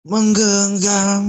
Menggenggam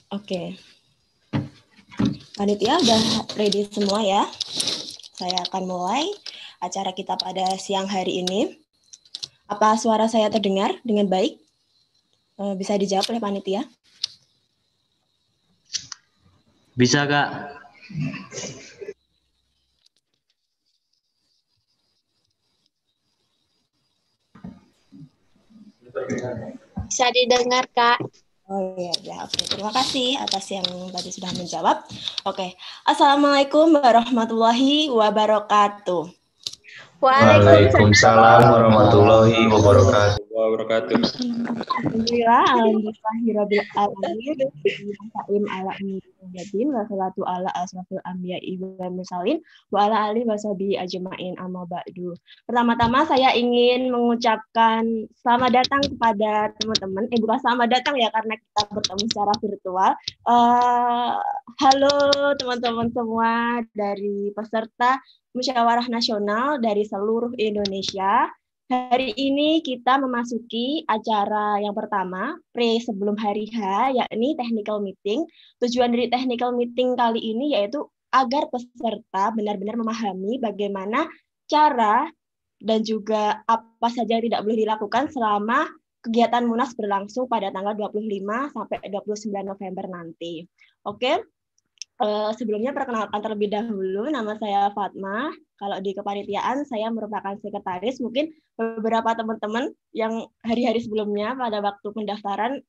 Oke. Panitia udah ready semua ya? Saya akan mulai acara kita pada siang hari ini. Apa suara saya terdengar dengan baik? Bisa dijawab oleh panitia? Bisa, Kak. Bisa didengar, Kak. Oh iya, ya, oke. Terima kasih atas yang tadi sudah menjawab. Oke, Assalamualaikum warahmatullahi wabarakatuh. Waalaikumsalam warahmatullahi wabarakatuh. Alhamdulillah, alhamdulillahirabbil alamin. Bismillahirrahmanirrahim. Ala muhammadin wassalatu ala asrofil anbiya'i wal mursalin wa ala alihi washabihi ajmain amma ba'du. Pertama-tama saya ingin mengucapkan selamat datang kepada teman-teman. Bukan selamat datang ya karena kita bertemu secara virtual. Halo teman-teman semua dari peserta Musyawarah Nasional dari seluruh Indonesia. Hari ini kita memasuki acara yang pertama, sebelum hari H, yakni technical meeting. Tujuan dari technical meeting kali ini yaitu agar peserta benar-benar memahami bagaimana cara dan juga apa saja yang tidak boleh dilakukan selama kegiatan Munas berlangsung pada tanggal 25 sampai 29 November nanti. Oke. Sebelumnya perkenalkan terlebih dahulu, nama saya Fatma. Kalau di kepanitiaan saya merupakan sekretaris. Mungkin beberapa teman-teman yang hari-hari sebelumnya pada waktu pendaftaran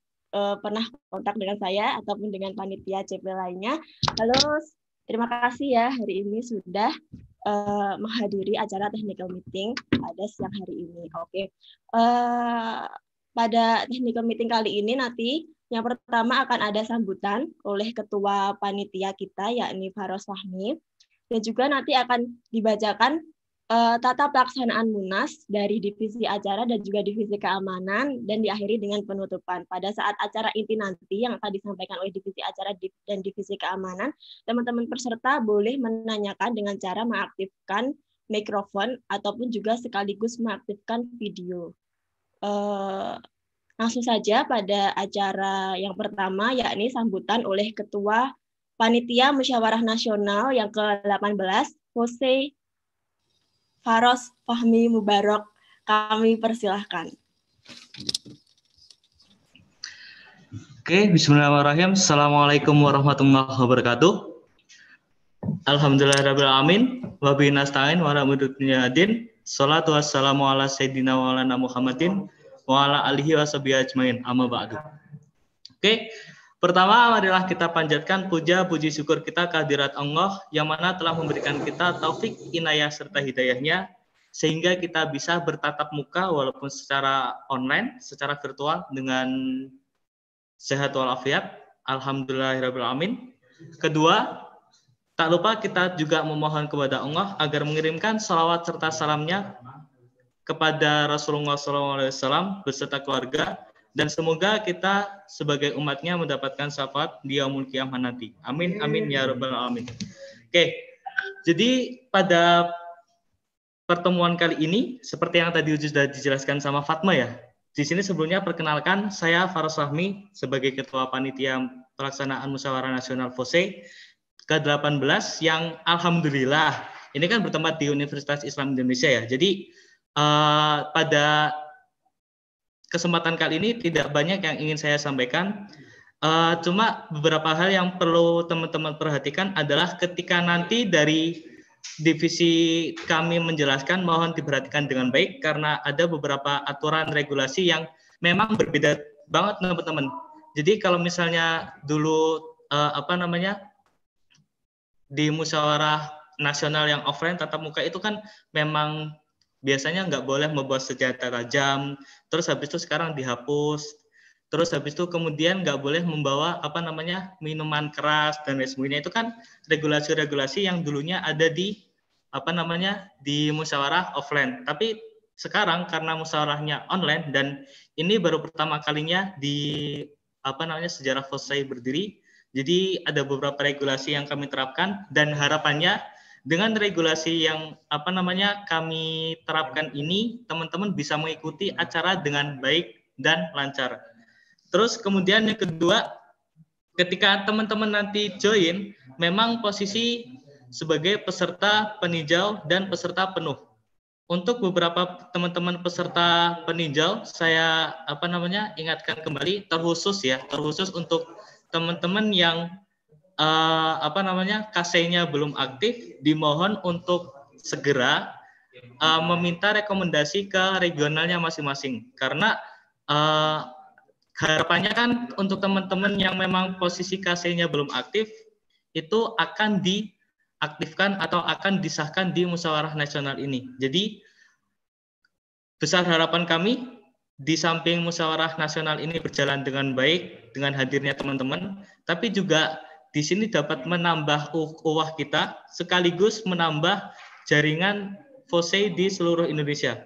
pernah kontak dengan saya ataupun dengan panitia CP lainnya. Halo, terima kasih ya hari ini sudah menghadiri acara technical meeting pada siang hari ini. Oke. Pada technical meeting kali ini nanti yang pertama akan ada sambutan oleh Ketua Panitia kita, yakni Faros Fahmi. Dan juga nanti akan dibacakan tata pelaksanaan Munas dari Divisi Acara dan juga Divisi Keamanan, dan diakhiri dengan penutupan. Pada saat acara inti nanti yang akan disampaikan oleh Divisi Acara dan Divisi Keamanan, teman-teman peserta boleh menanyakan dengan cara mengaktifkan mikrofon ataupun juga sekaligus mengaktifkan video. Langsung saja pada acara yang pertama, yakni sambutan oleh Ketua Panitia Musyawarah Nasional yang ke-18, Jose Faros Fahmi Mubarok. Kami persilahkan. Oke, bismillahirrahmanirrahim. Assalamualaikum warahmatullahi wabarakatuh. Alhamdulillahirrahmanirrahim. Wabihi nasta'in wa ala mududniyadin. Salatu wassalamu ala sayyidina wa ala Muhammadin wa ala alihi wa sahbihi ajmain, amma ba'du. Oke, pertama marilah kita panjatkan puja puji syukur kita kehadirat Allah yang mana telah memberikan kita taufik, inayah serta hidayahnya sehingga kita bisa bertatap muka walaupun secara online, secara virtual dengan sehat walafiat. Alhamdulillahirabbil alamin. Kedua, tak lupa kita juga memohon kepada Allah agar mengirimkan salawat serta salamnya kepada Rasulullah SAW beserta keluarga, dan semoga kita sebagai umatnya mendapatkan syafaat di yaumul qiyamah nanti. Amin, amin, ya rabbal alamin. Oke, jadi pada pertemuan kali ini, seperti yang tadi sudah dijelaskan sama Fatma ya, di sini sebelumnya perkenalkan, saya Faros Fahmi sebagai Ketua Panitia Pelaksanaan Musyawarah Nasional FOSE ke-18 yang alhamdulillah, ini kan bertempat di Universitas Islam Indonesia ya, jadi pada kesempatan kali ini tidak banyak yang ingin saya sampaikan. Cuma beberapa hal yang perlu teman-teman perhatikan adalah ketika nanti dari divisi kami menjelaskan, mohon diperhatikan dengan baik karena ada beberapa aturan regulasi yang memang berbeda banget teman-teman. Jadi kalau misalnya dulu di musyawarah nasional yang offline tatap muka itu kan memang biasanya nggak boleh membawa senjata tajam, terus habis itu sekarang dihapus, terus habis itu kemudian nggak boleh membawa minuman keras dan lain sebagainya. Itu kan regulasi-regulasi yang dulunya ada di di musyawarah offline. Tapi sekarang karena musyawarahnya online dan ini baru pertama kalinya di sejarah FOSE berdiri, jadi ada beberapa regulasi yang kami terapkan dan harapannya dengan regulasi yang kami terapkan ini, teman-teman bisa mengikuti acara dengan baik dan lancar. Terus kemudian yang kedua, ketika teman-teman nanti join, memang posisi sebagai peserta peninjau dan peserta penuh. Untuk beberapa teman-teman peserta peninjau, saya ingatkan kembali terkhusus untuk teman-teman yang KC-nya belum aktif, dimohon untuk segera meminta rekomendasi ke regionalnya masing-masing, karena harapannya kan untuk teman-teman yang memang posisi KC-nya belum aktif itu akan diaktifkan atau akan disahkan di musyawarah nasional ini. Jadi besar harapan kami di samping musyawarah nasional ini berjalan dengan baik dengan hadirnya teman-teman, tapi juga di sini dapat menambah ukhuwah kita sekaligus menambah jaringan FOSEI di seluruh Indonesia.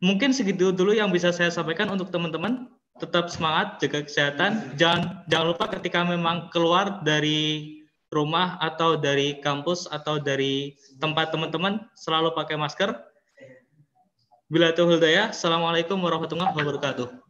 Mungkin segitu dulu yang bisa saya sampaikan untuk teman-teman. Tetap semangat, jaga kesehatan. Jangan lupa ketika memang keluar dari rumah atau dari kampus atau dari tempat teman-teman selalu pakai masker. Bila taufiq hidayah. Assalamualaikum warahmatullahi wabarakatuh.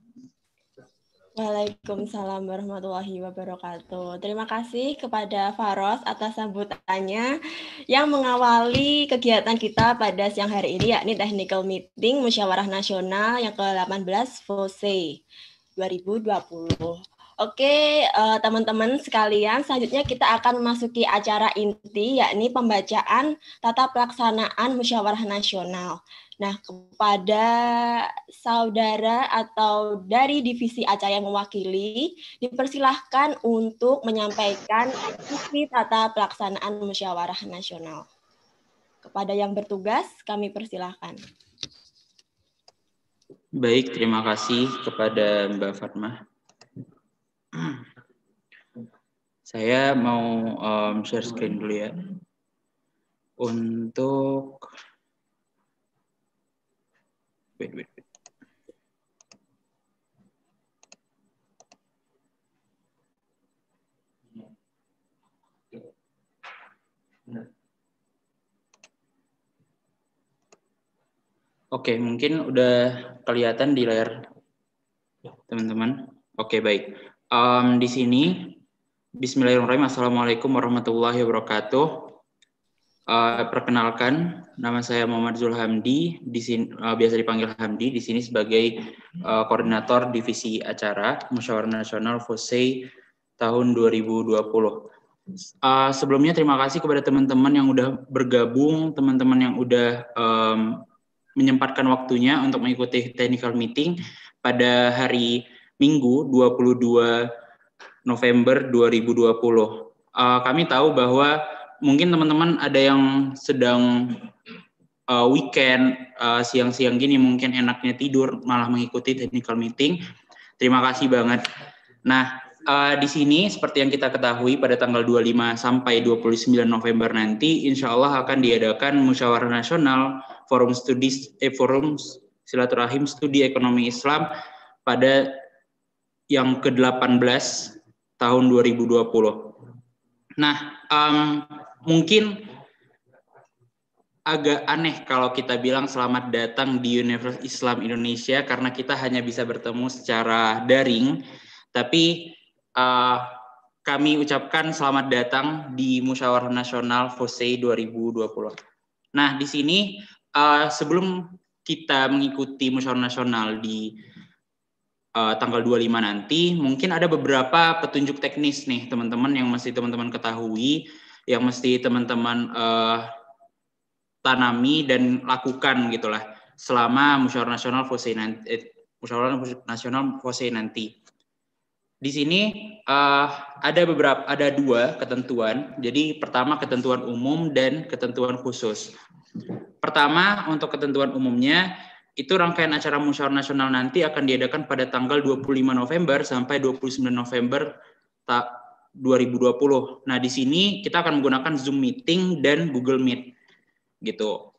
Waalaikumsalam warahmatullahi wabarakatuh. Terima kasih kepada Faros atas sambutannya yang mengawali kegiatan kita pada siang hari ini, yakni Technical Meeting Musyawarah Nasional yang ke-18 FOSEI 2020. Oke, teman-teman sekalian, selanjutnya kita akan memasuki acara inti, yakni pembacaan tata pelaksanaan Musyawarah Nasional. Nah, kepada saudara atau dari divisi acara yang mewakili, dipersilahkan untuk menyampaikan isi tata pelaksanaan Musyawarah Nasional. Kepada yang bertugas, kami persilahkan. Baik, terima kasih kepada Mbak Fatmah. Saya mau share screen dulu ya. Untuk wait. Oke, mungkin udah kelihatan di layar teman-teman. Oke, baik. Di sini, Bismillahirrahmanirrahim. Assalamualaikum warahmatullahi wabarakatuh. Perkenalkan, nama saya Muhammad Zulhamdi, di sini biasa dipanggil Hamdi, di sini sebagai koordinator divisi acara Musyawarah Nasional FOSEI tahun 2020. Sebelumnya terima kasih kepada teman-teman yang udah bergabung, teman-teman yang udah menyempatkan waktunya untuk mengikuti technical meeting pada hari Minggu 22 November 2020. Kami tahu bahwa mungkin teman-teman ada yang sedang weekend, siang-siang gini mungkin enaknya tidur malah mengikuti technical meeting. Terima kasih banget. Nah, di sini seperti yang kita ketahui pada tanggal 25 sampai 29 November nanti insya Allah akan diadakan Musyawarah Nasional Forum Silaturahim Studi Ekonomi Islam pada yang ke-18 tahun 2020. Nah, mungkin agak aneh kalau kita bilang selamat datang di Universitas Islam Indonesia karena kita hanya bisa bertemu secara daring, tapi kami ucapkan selamat datang di Musyawarah Nasional FOSEI 2020. Nah, di sini sebelum kita mengikuti Musyawarah Nasional di tanggal 25 nanti, mungkin ada beberapa petunjuk teknis nih teman-teman yang mesti teman-teman ketahui, yang mesti teman-teman tanami dan lakukan gitulah selama Musyawarah Nasional FOSEI nanti. Di sini ada dua ketentuan. Jadi pertama ketentuan umum dan ketentuan khusus. Pertama untuk ketentuan umumnya itu rangkaian acara Musyawarah Nasional nanti akan diadakan pada tanggal 25 November sampai 29 November 2020. Nah, di sini kita akan menggunakan Zoom meeting dan Google Meet gitu.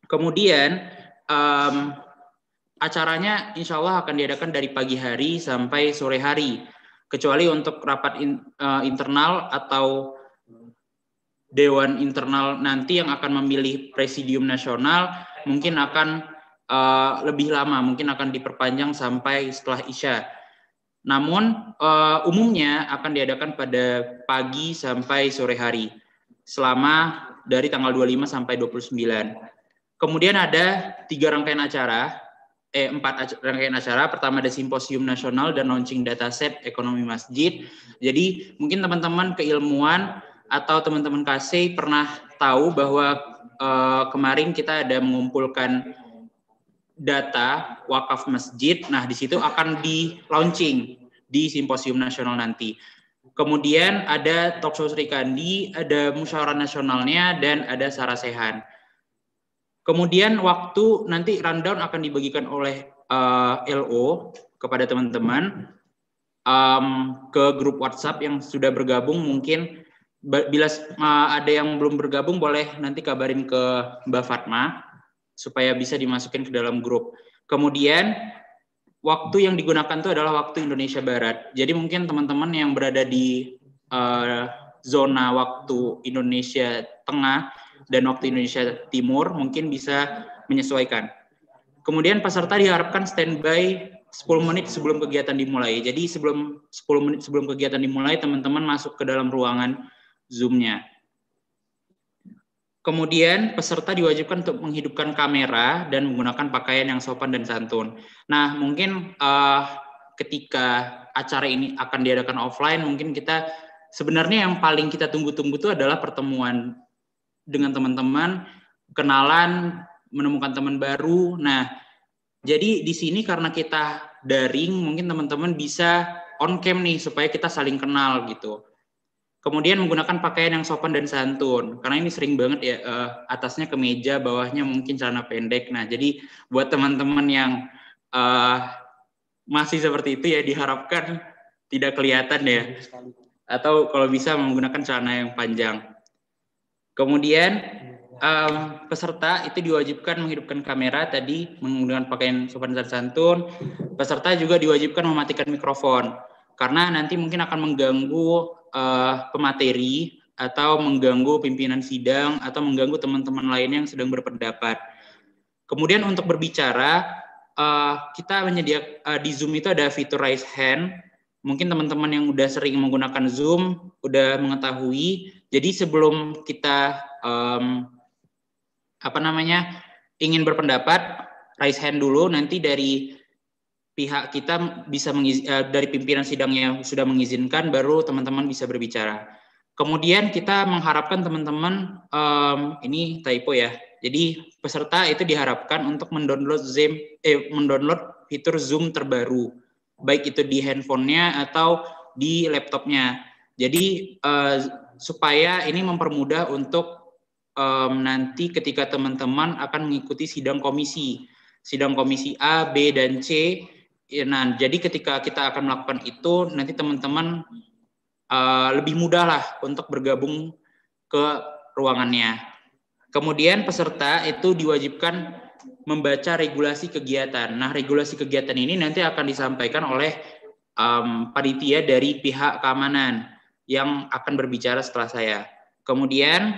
Kemudian acaranya insya Allah akan diadakan dari pagi hari sampai sore hari, kecuali untuk rapat internal atau Dewan Internal nanti yang akan memilih Presidium Nasional mungkin akan lebih lama, mungkin akan diperpanjang sampai setelah Isya. Namun umumnya akan diadakan pada pagi sampai sore hari selama dari tanggal 25 sampai 29. Kemudian ada 4 rangkaian acara. Pertama ada simposium nasional dan launching dataset ekonomi masjid. Jadi mungkin teman-teman keilmuan atau teman-teman KC pernah tahu bahwa kemarin kita ada mengumpulkan data wakaf masjid. Nah, di situ akan di launching di simposium nasional nanti. Kemudian ada talkshow Sri Kandi, ada musyawarah nasionalnya, dan ada sarasehan. Kemudian waktu nanti rundown akan dibagikan oleh LO kepada teman-teman ke grup WhatsApp yang sudah bergabung. Mungkin bila ada yang belum bergabung boleh nanti kabarin ke Mbak Fatma supaya bisa dimasukin ke dalam grup. Kemudian waktu yang digunakan itu adalah waktu Indonesia Barat. Jadi mungkin teman-teman yang berada di zona waktu Indonesia Tengah dan waktu Indonesia Timur mungkin bisa menyesuaikan. Kemudian peserta diharapkan standby 10 menit sebelum kegiatan dimulai. Jadi 10 menit sebelum kegiatan dimulai, teman-teman masuk ke dalam ruangan Zoom-nya. Kemudian peserta diwajibkan untuk menghidupkan kamera dan menggunakan pakaian yang sopan dan santun. Nah, mungkin ketika acara ini akan diadakan offline, mungkin kita sebenarnya yang paling kita tunggu-tunggu itu adalah pertemuan dengan teman-teman, kenalan, menemukan teman baru. Nah, jadi di sini karena kita daring, mungkin teman-teman bisa on cam nih supaya kita saling kenal gitu. Kemudian menggunakan pakaian yang sopan dan santun, karena ini sering banget ya, atasnya kemeja, bawahnya mungkin celana pendek. Nah, jadi buat teman-teman yang masih seperti itu ya diharapkan tidak kelihatan ya, atau kalau bisa menggunakan celana yang panjang. Kemudian peserta itu diwajibkan menghidupkan kamera tadi, menggunakan pakaian sopan dan santun. Peserta juga diwajibkan mematikan mikrofon, karena nanti mungkin akan mengganggu pemateri atau mengganggu pimpinan sidang atau mengganggu teman-teman lainnya yang sedang berpendapat. Kemudian untuk berbicara, kita menyediakan di Zoom itu ada fitur raise hand. Mungkin teman-teman yang udah sering menggunakan Zoom udah mengetahui. Jadi sebelum kita ingin berpendapat, raise hand dulu, nanti dari pihak kita bisa dari pimpinan sidang yang sudah mengizinkan, baru teman-teman bisa berbicara. Kemudian kita mengharapkan teman-teman, ini typo ya, jadi peserta itu diharapkan untuk mendownload fitur Zoom terbaru, baik itu di handphonenya atau di laptopnya. Jadi supaya ini mempermudah untuk nanti ketika teman-teman akan mengikuti sidang komisi A, B, dan C. Nah, jadi ketika kita akan melakukan itu, nanti teman-teman lebih mudah lah untuk bergabung ke ruangannya. Kemudian peserta itu diwajibkan membaca regulasi kegiatan. Nah, regulasi kegiatan ini nanti akan disampaikan oleh panitia dari pihak keamanan yang akan berbicara setelah saya. Kemudian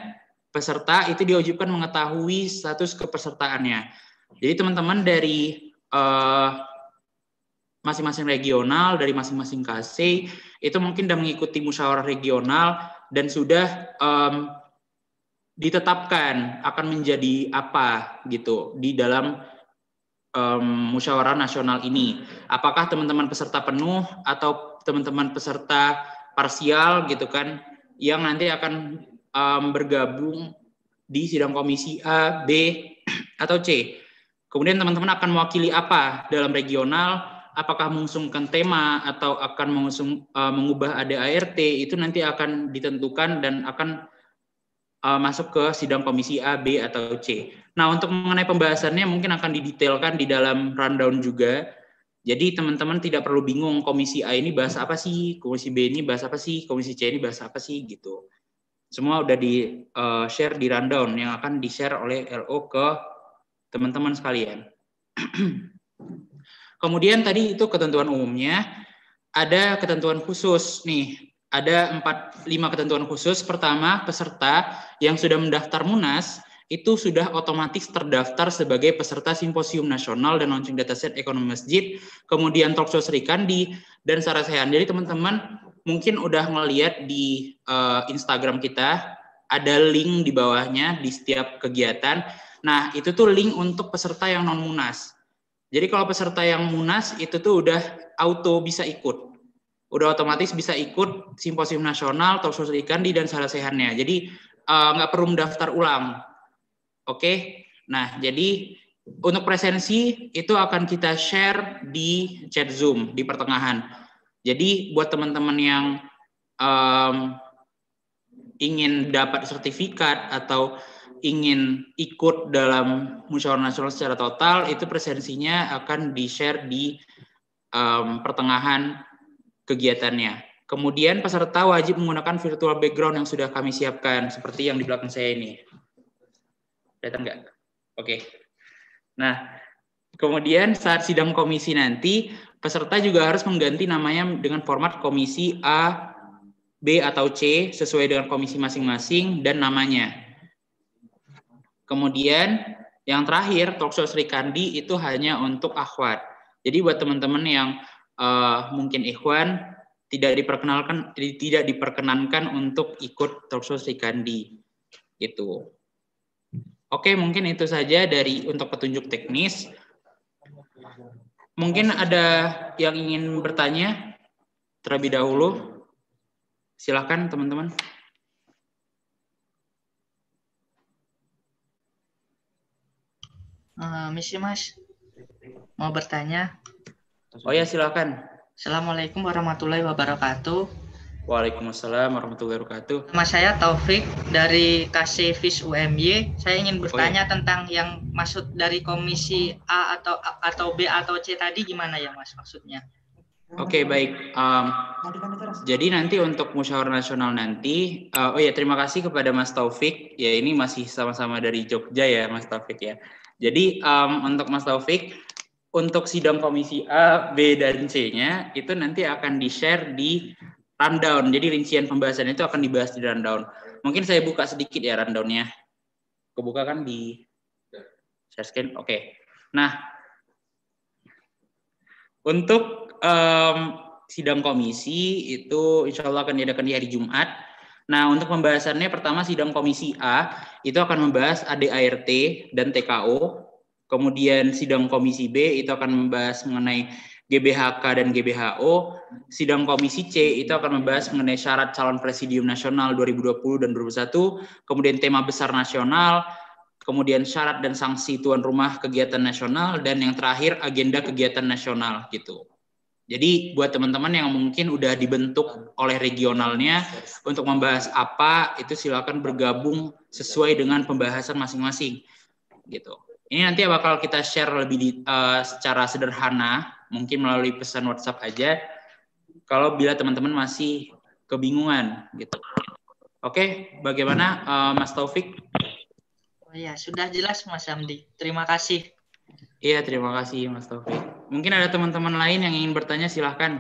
peserta itu diwajibkan mengetahui status kepesertaannya. Jadi teman-teman dari masing-masing regional, dari masing-masing KC, itu mungkin sudah mengikuti musyawarah regional dan sudah ditetapkan akan menjadi apa gitu di dalam musyawarah nasional ini. Apakah teman-teman peserta penuh atau teman-teman peserta parsial gitu kan, yang nanti akan bergabung di sidang komisi A, B, atau C. Kemudian teman-teman akan mewakili apa dalam regional, apakah mengusungkan tema atau akan mengubah ADART, itu nanti akan ditentukan dan akan masuk ke sidang komisi A, B, atau C. Nah, untuk mengenai pembahasannya mungkin akan didetailkan di dalam rundown juga. Jadi teman-teman tidak perlu bingung komisi A ini bahas apa sih, komisi B ini bahas apa sih, komisi C ini bahas apa sih gitu. Semua udah di-share di rundown yang akan di-share oleh LO ke teman-teman sekalian. Kemudian tadi itu ketentuan umumnya, ada ketentuan khusus nih, ada 5 ketentuan khusus. Pertama, peserta yang sudah mendaftar MUNAS itu sudah otomatis terdaftar sebagai peserta Simposium Nasional dan Launching Dataset Ekonomi Masjid, kemudian Talkshow Sri Kandi, dan Sarasehan. Jadi teman-teman mungkin udah ngeliat di Instagram kita, ada link di bawahnya di setiap kegiatan. Nah, itu tuh link untuk peserta yang non-Munas. Jadi kalau peserta yang Munas itu tuh udah auto bisa ikut. Udah otomatis bisa ikut Simposium Nasional, Talkshow Sri Kandi, dan Sarasehannya. Jadi nggak perlu mendaftar ulang. Oke, nah jadi untuk presensi itu akan kita share di chat Zoom di pertengahan. Jadi buat teman-teman yang ingin dapat sertifikat atau ingin ikut dalam musyawarah nasional secara total, itu presensinya akan di-share di pertengahan kegiatannya. Kemudian peserta wajib menggunakan virtual background yang sudah kami siapkan, seperti yang di belakang saya ini. Kelihatan nggak? Oke. Nah, kemudian saat sidang komisi nanti, peserta juga harus mengganti namanya dengan format komisi A, B, atau C, sesuai dengan komisi masing-masing dan namanya. Kemudian, yang terakhir, Talkshow Sri Kandi itu hanya untuk akhwat. Jadi buat teman-teman yang mungkin ikhwan, tidak diperkenankan untuk ikut Talkshow Sri Kandi. Gitu. Oke, mungkin itu saja untuk petunjuk teknis. Mungkin ada yang ingin bertanya terlebih dahulu. Silakan teman-teman. Misi Mas, mau bertanya. Oh ya, silakan. Assalamualaikum warahmatullahi wabarakatuh. Waalaikumsalam warahmatullahi wabarakatuh. Nama saya Taufik dari KC FIS UMY. Saya ingin bertanya tentang yang maksud dari komisi A atau B atau C tadi gimana ya Mas maksudnya? Oke, baik. Jadi nanti untuk musyawarah nasional nanti, terima kasih kepada Mas Taufik. Ya, ini masih sama-sama dari Jogja ya Mas Taufik ya. Jadi untuk Mas Taufik, untuk sidang komisi A, B, dan C-nya itu nanti akan di-share di rundown. Jadi rincian pembahasan itu akan dibahas di rundown. Mungkin saya buka sedikit ya rundownnya. Kebuka kan di share screen? Oke. Nah, untuk sidang komisi itu insya Allah akan diadakan di hari Jumat. Nah, untuk pembahasannya pertama sidang komisi A itu akan membahas ADART dan TKO. Kemudian sidang komisi B itu akan membahas mengenai GBHK dan GBHO. Sidang komisi C itu akan membahas mengenai syarat calon presidium nasional 2020 dan 2021. Kemudian tema besar nasional. Kemudian syarat dan sanksi tuan rumah kegiatan nasional. Dan yang terakhir agenda kegiatan nasional gitu. Jadi buat teman-teman yang mungkin udah dibentuk oleh regionalnya untuk membahas apa, itu silakan bergabung sesuai dengan pembahasan masing-masing gitu. Ini nanti bakal kita share secara sederhana, mungkin melalui pesan WhatsApp aja, kalau bila teman-teman masih kebingungan gitu. Oke, bagaimana Mas Taufik? Oh ya, sudah jelas Mas Hamdi. Terima kasih. Iya, terima kasih Mas Taufik. Mungkin ada teman-teman lain yang ingin bertanya, silahkan.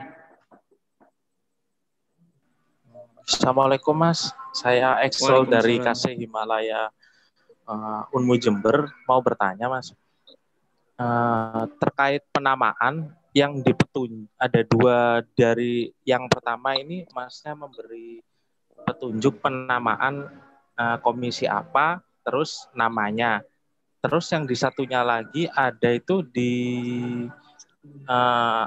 Assalamualaikum Mas, saya Exol dari KC Himalaya Unmu Jember, mau bertanya Mas, terkait penamaan yang ada dua dari yang pertama ini Masnya memberi petunjuk penamaan komisi apa, terus namanya, terus yang di satunya lagi ada itu di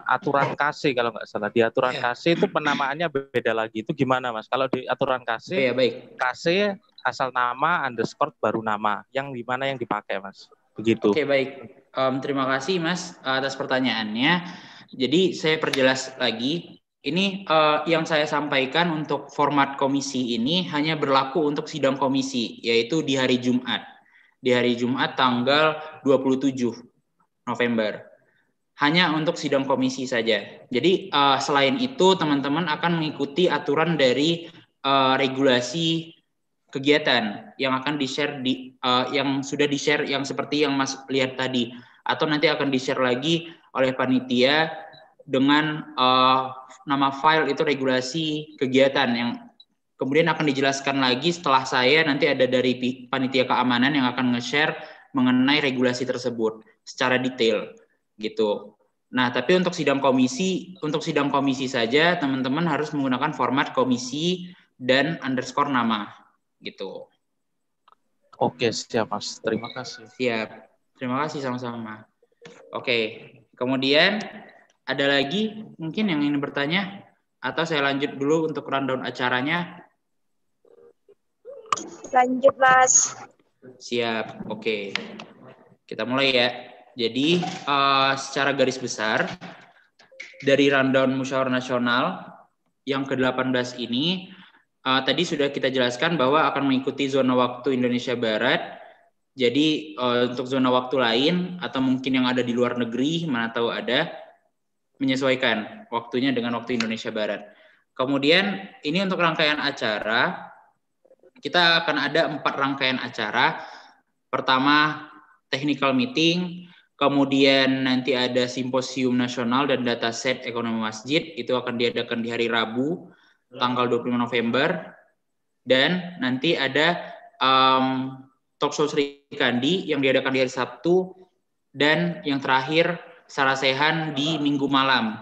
aturan KC kalau nggak salah, di aturan KC itu penamaannya beda lagi, itu gimana Mas? Kalau di aturan KC, baik. KC asal nama underscore baru nama, yang di mana yang dipakai Mas? Begitu. Oke, baik. Terima kasih Mas atas pertanyaannya. Jadi saya perjelas lagi, ini yang saya sampaikan untuk format komisi ini hanya berlaku untuk sidang komisi, yaitu di hari Jumat. Di hari Jumat tanggal 27 November. Hanya untuk sidang komisi saja. Jadi selain itu teman-teman akan mengikuti aturan dari regulasi kegiatan yang akan di-share yang sudah di-share yang seperti yang Mas lihat tadi, atau nanti akan di-share lagi oleh panitia dengan nama file itu regulasi kegiatan yang Kemudian akan dijelaskan lagi setelah saya, nanti ada dari panitia keamanan yang akan nge-share mengenai regulasi tersebut secara detail gitu. Nah, tapi untuk sidang komisi saja teman-teman harus menggunakan format komisi dan underscore nama gitu. Oke, siap Mas. Terima kasih. Siap. Terima kasih sama-sama. Oke, kemudian ada lagi mungkin yang ingin bertanya atau saya lanjut dulu untuk rundown acaranya. Lanjut, Mas. Siap, oke. Kita mulai ya. Jadi, secara garis besar, dari rundown Musyawarah Nasional yang ke-18 ini, tadi sudah kita jelaskan bahwa akan mengikuti zona waktu Indonesia Barat. Jadi, untuk zona waktu lain, atau mungkin yang ada di luar negeri, mana tahu ada, menyesuaikan waktunya dengan waktu Indonesia Barat. Kemudian, ini untuk rangkaian acara, kita akan ada 4 rangkaian acara. Pertama, technical meeting, kemudian nanti ada simposium nasional dan dataset ekonomi masjid, itu akan diadakan di hari Rabu, tanggal 25 November, dan nanti ada talk show Sri Kandi yang diadakan di hari Sabtu, dan yang terakhir Sarasehan di Minggu malam.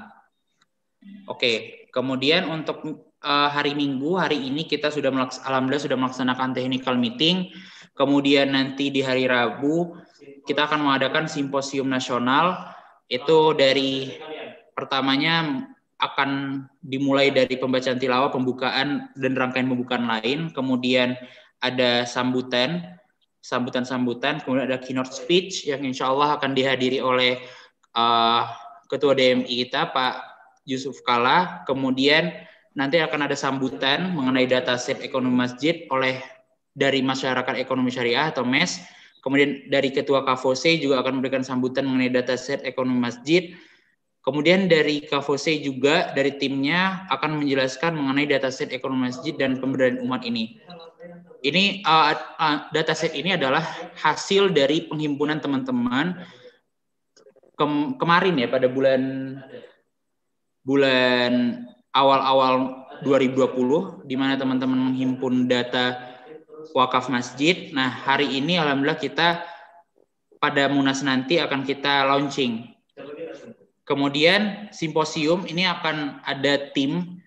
Oke, kemudian untuk hari Minggu, hari ini kita alhamdulillah sudah melaksanakan technical meeting. Kemudian nanti di hari Rabu kita akan mengadakan simposium nasional. Itu dari pertamanya akan dimulai dari pembacaan tilawah, pembukaan dan rangkaian pembukaan lain. Kemudian ada sambutan, kemudian ada keynote speech yang insya Allah akan dihadiri oleh Ketua DMI kita Pak Yusuf Kalla. Kemudian nanti akan ada sambutan mengenai dataset ekonomi masjid dari Masyarakat Ekonomi Syariah atau MES. Kemudian dari Ketua KFOSE juga akan memberikan sambutan mengenai dataset ekonomi masjid. Kemudian dari KFOSE juga dari timnya akan menjelaskan mengenai dataset ekonomi masjid dan pemberdayaan umat ini. Ini dataset ini adalah hasil dari penghimpunan teman-teman kemarin ya, pada bulan awal-awal 2020, di mana teman-teman menghimpun data wakaf masjid. Nah, hari ini alhamdulillah kita pada Munas nanti akan kita launching. Kemudian simposium ini akan ada tim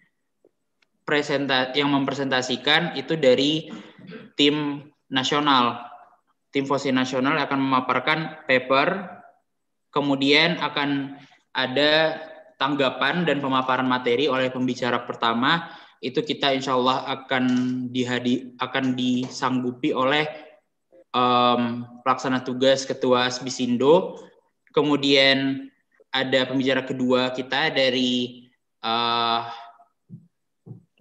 yang mempresentasikan, itu dari tim nasional. Tim FOSI nasional akan memaparkan paper, kemudian akan ada tanggapan dan pemaparan materi oleh pembicara pertama. Itu kita insya Allah akan disanggupi oleh pelaksana tugas Ketua Asbisindo. Kemudian ada pembicara kedua kita dari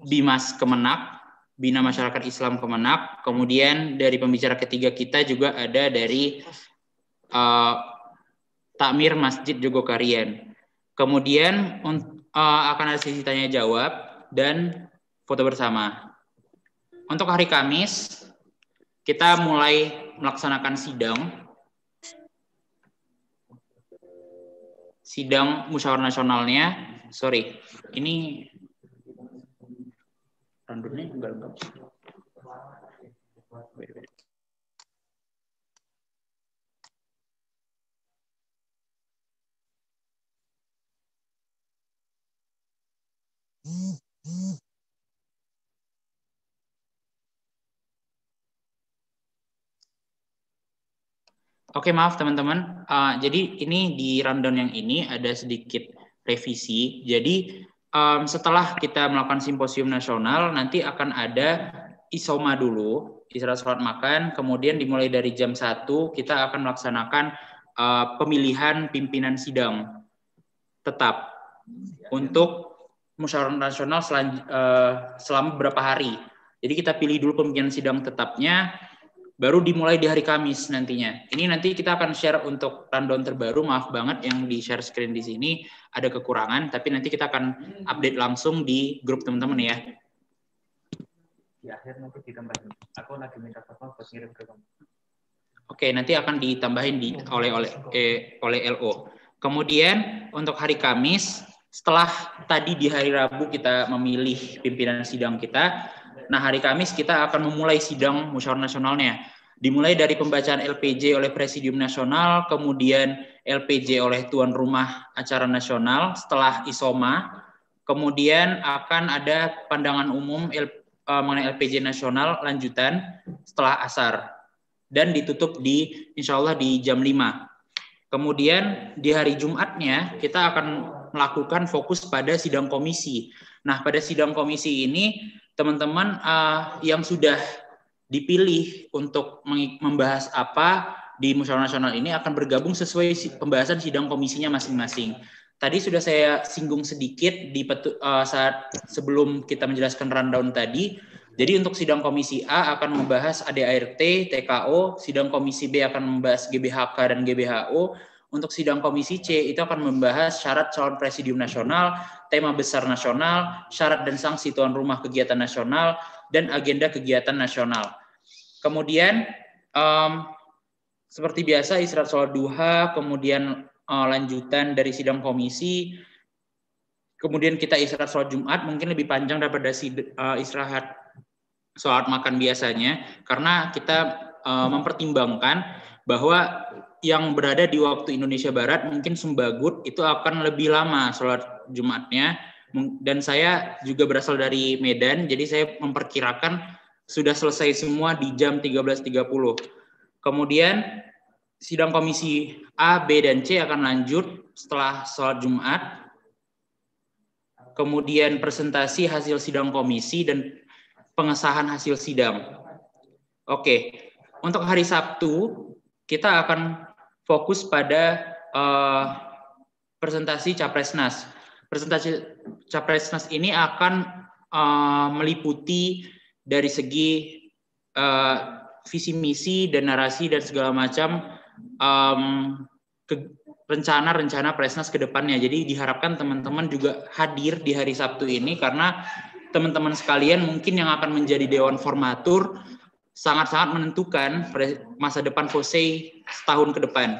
Bimas Kemenak, Bina Masyarakat Islam Kemenak. Kemudian dari pembicara ketiga kita juga ada dari Takmir Masjid Jogokarian. Kemudian akan ada sesi tanya jawab dan foto bersama. Untuk hari Kamis, kita mulai melaksanakan sidang musyawarah nasionalnya. Sorry, ini randumnya enggak lengkap. Oke, maaf teman-teman. Jadi ini di rundown yang ini ada sedikit revisi. Jadi setelah kita melakukan simposium nasional, nanti akan ada isoma dulu, istirahat sholat makan. Kemudian dimulai dari jam 1 kita akan melaksanakan pemilihan pimpinan sidang tetap untuk musyawarah nasional selama beberapa hari. Jadi kita pilih dulu pimpinan sidang tetapnya, baru dimulai di hari Kamis nantinya. Ini nanti kita akan share untuk rundown terbaru. Maaf banget yang di share screen di sini ada kekurangan, tapi nanti kita akan update langsung di grup teman-teman ya. Di akhir nanti ditambahin. Aku lagi minta tolong buat ngirim ke kamu. Oke, nanti akan ditambahin oleh LO. Kemudian untuk hari Kamis, setelah tadi di hari Rabu kita memilih pimpinan sidang kita, Nah, hari Kamis kita akan memulai sidang musyawarah nasionalnya. Dimulai dari pembacaan LPJ oleh Presidium Nasional, kemudian LPJ oleh tuan rumah acara nasional setelah ISOMA, kemudian akan ada pandangan umum mengenai LPJ nasional lanjutan setelah asar, dan ditutup insya Allah di jam 5. Kemudian di hari Jumatnya kita akan melakukan fokus pada sidang komisi. Nah, pada sidang komisi ini teman-teman yang sudah dipilih untuk membahas apa di musyawarah nasional ini akan bergabung sesuai pembahasan sidang komisinya masing-masing. Tadi sudah saya singgung sedikit saat sebelum kita menjelaskan rundown tadi. Jadi untuk sidang komisi A akan membahas ADART, TKO, sidang komisi B akan membahas GBHK dan GBHO. Untuk sidang komisi C itu akan membahas syarat calon presidium nasional, tema besar nasional, syarat dan sanksi tuan rumah kegiatan nasional, dan agenda kegiatan nasional. Kemudian seperti biasa istirahat sholat duha, kemudian lanjutan dari sidang komisi, kemudian kita istirahat sholat Jumat, mungkin lebih panjang daripada istirahat sholat makan biasanya, karena kita mempertimbangkan bahwa yang berada di waktu Indonesia Barat mungkin Sumbagut itu akan lebih lama sholat Jumatnya, dan saya juga berasal dari Medan, jadi saya memperkirakan sudah selesai semua di jam 13.30. Kemudian sidang komisi A, B, dan C akan lanjut setelah sholat Jumat. Kemudian presentasi hasil sidang komisi dan pengesahan hasil sidang. Oke, untuk hari Sabtu kita akan fokus pada presentasi Capresnas. Presentasi Capresnas ini akan meliputi dari segi visi misi dan narasi dan segala macam rencana Presnas ke depannya. Jadi diharapkan teman-teman juga hadir di hari Sabtu ini, karena teman-teman sekalian mungkin yang akan menjadi Dewan Formatur sangat-sangat menentukan masa depan FOSEI setahun ke depan.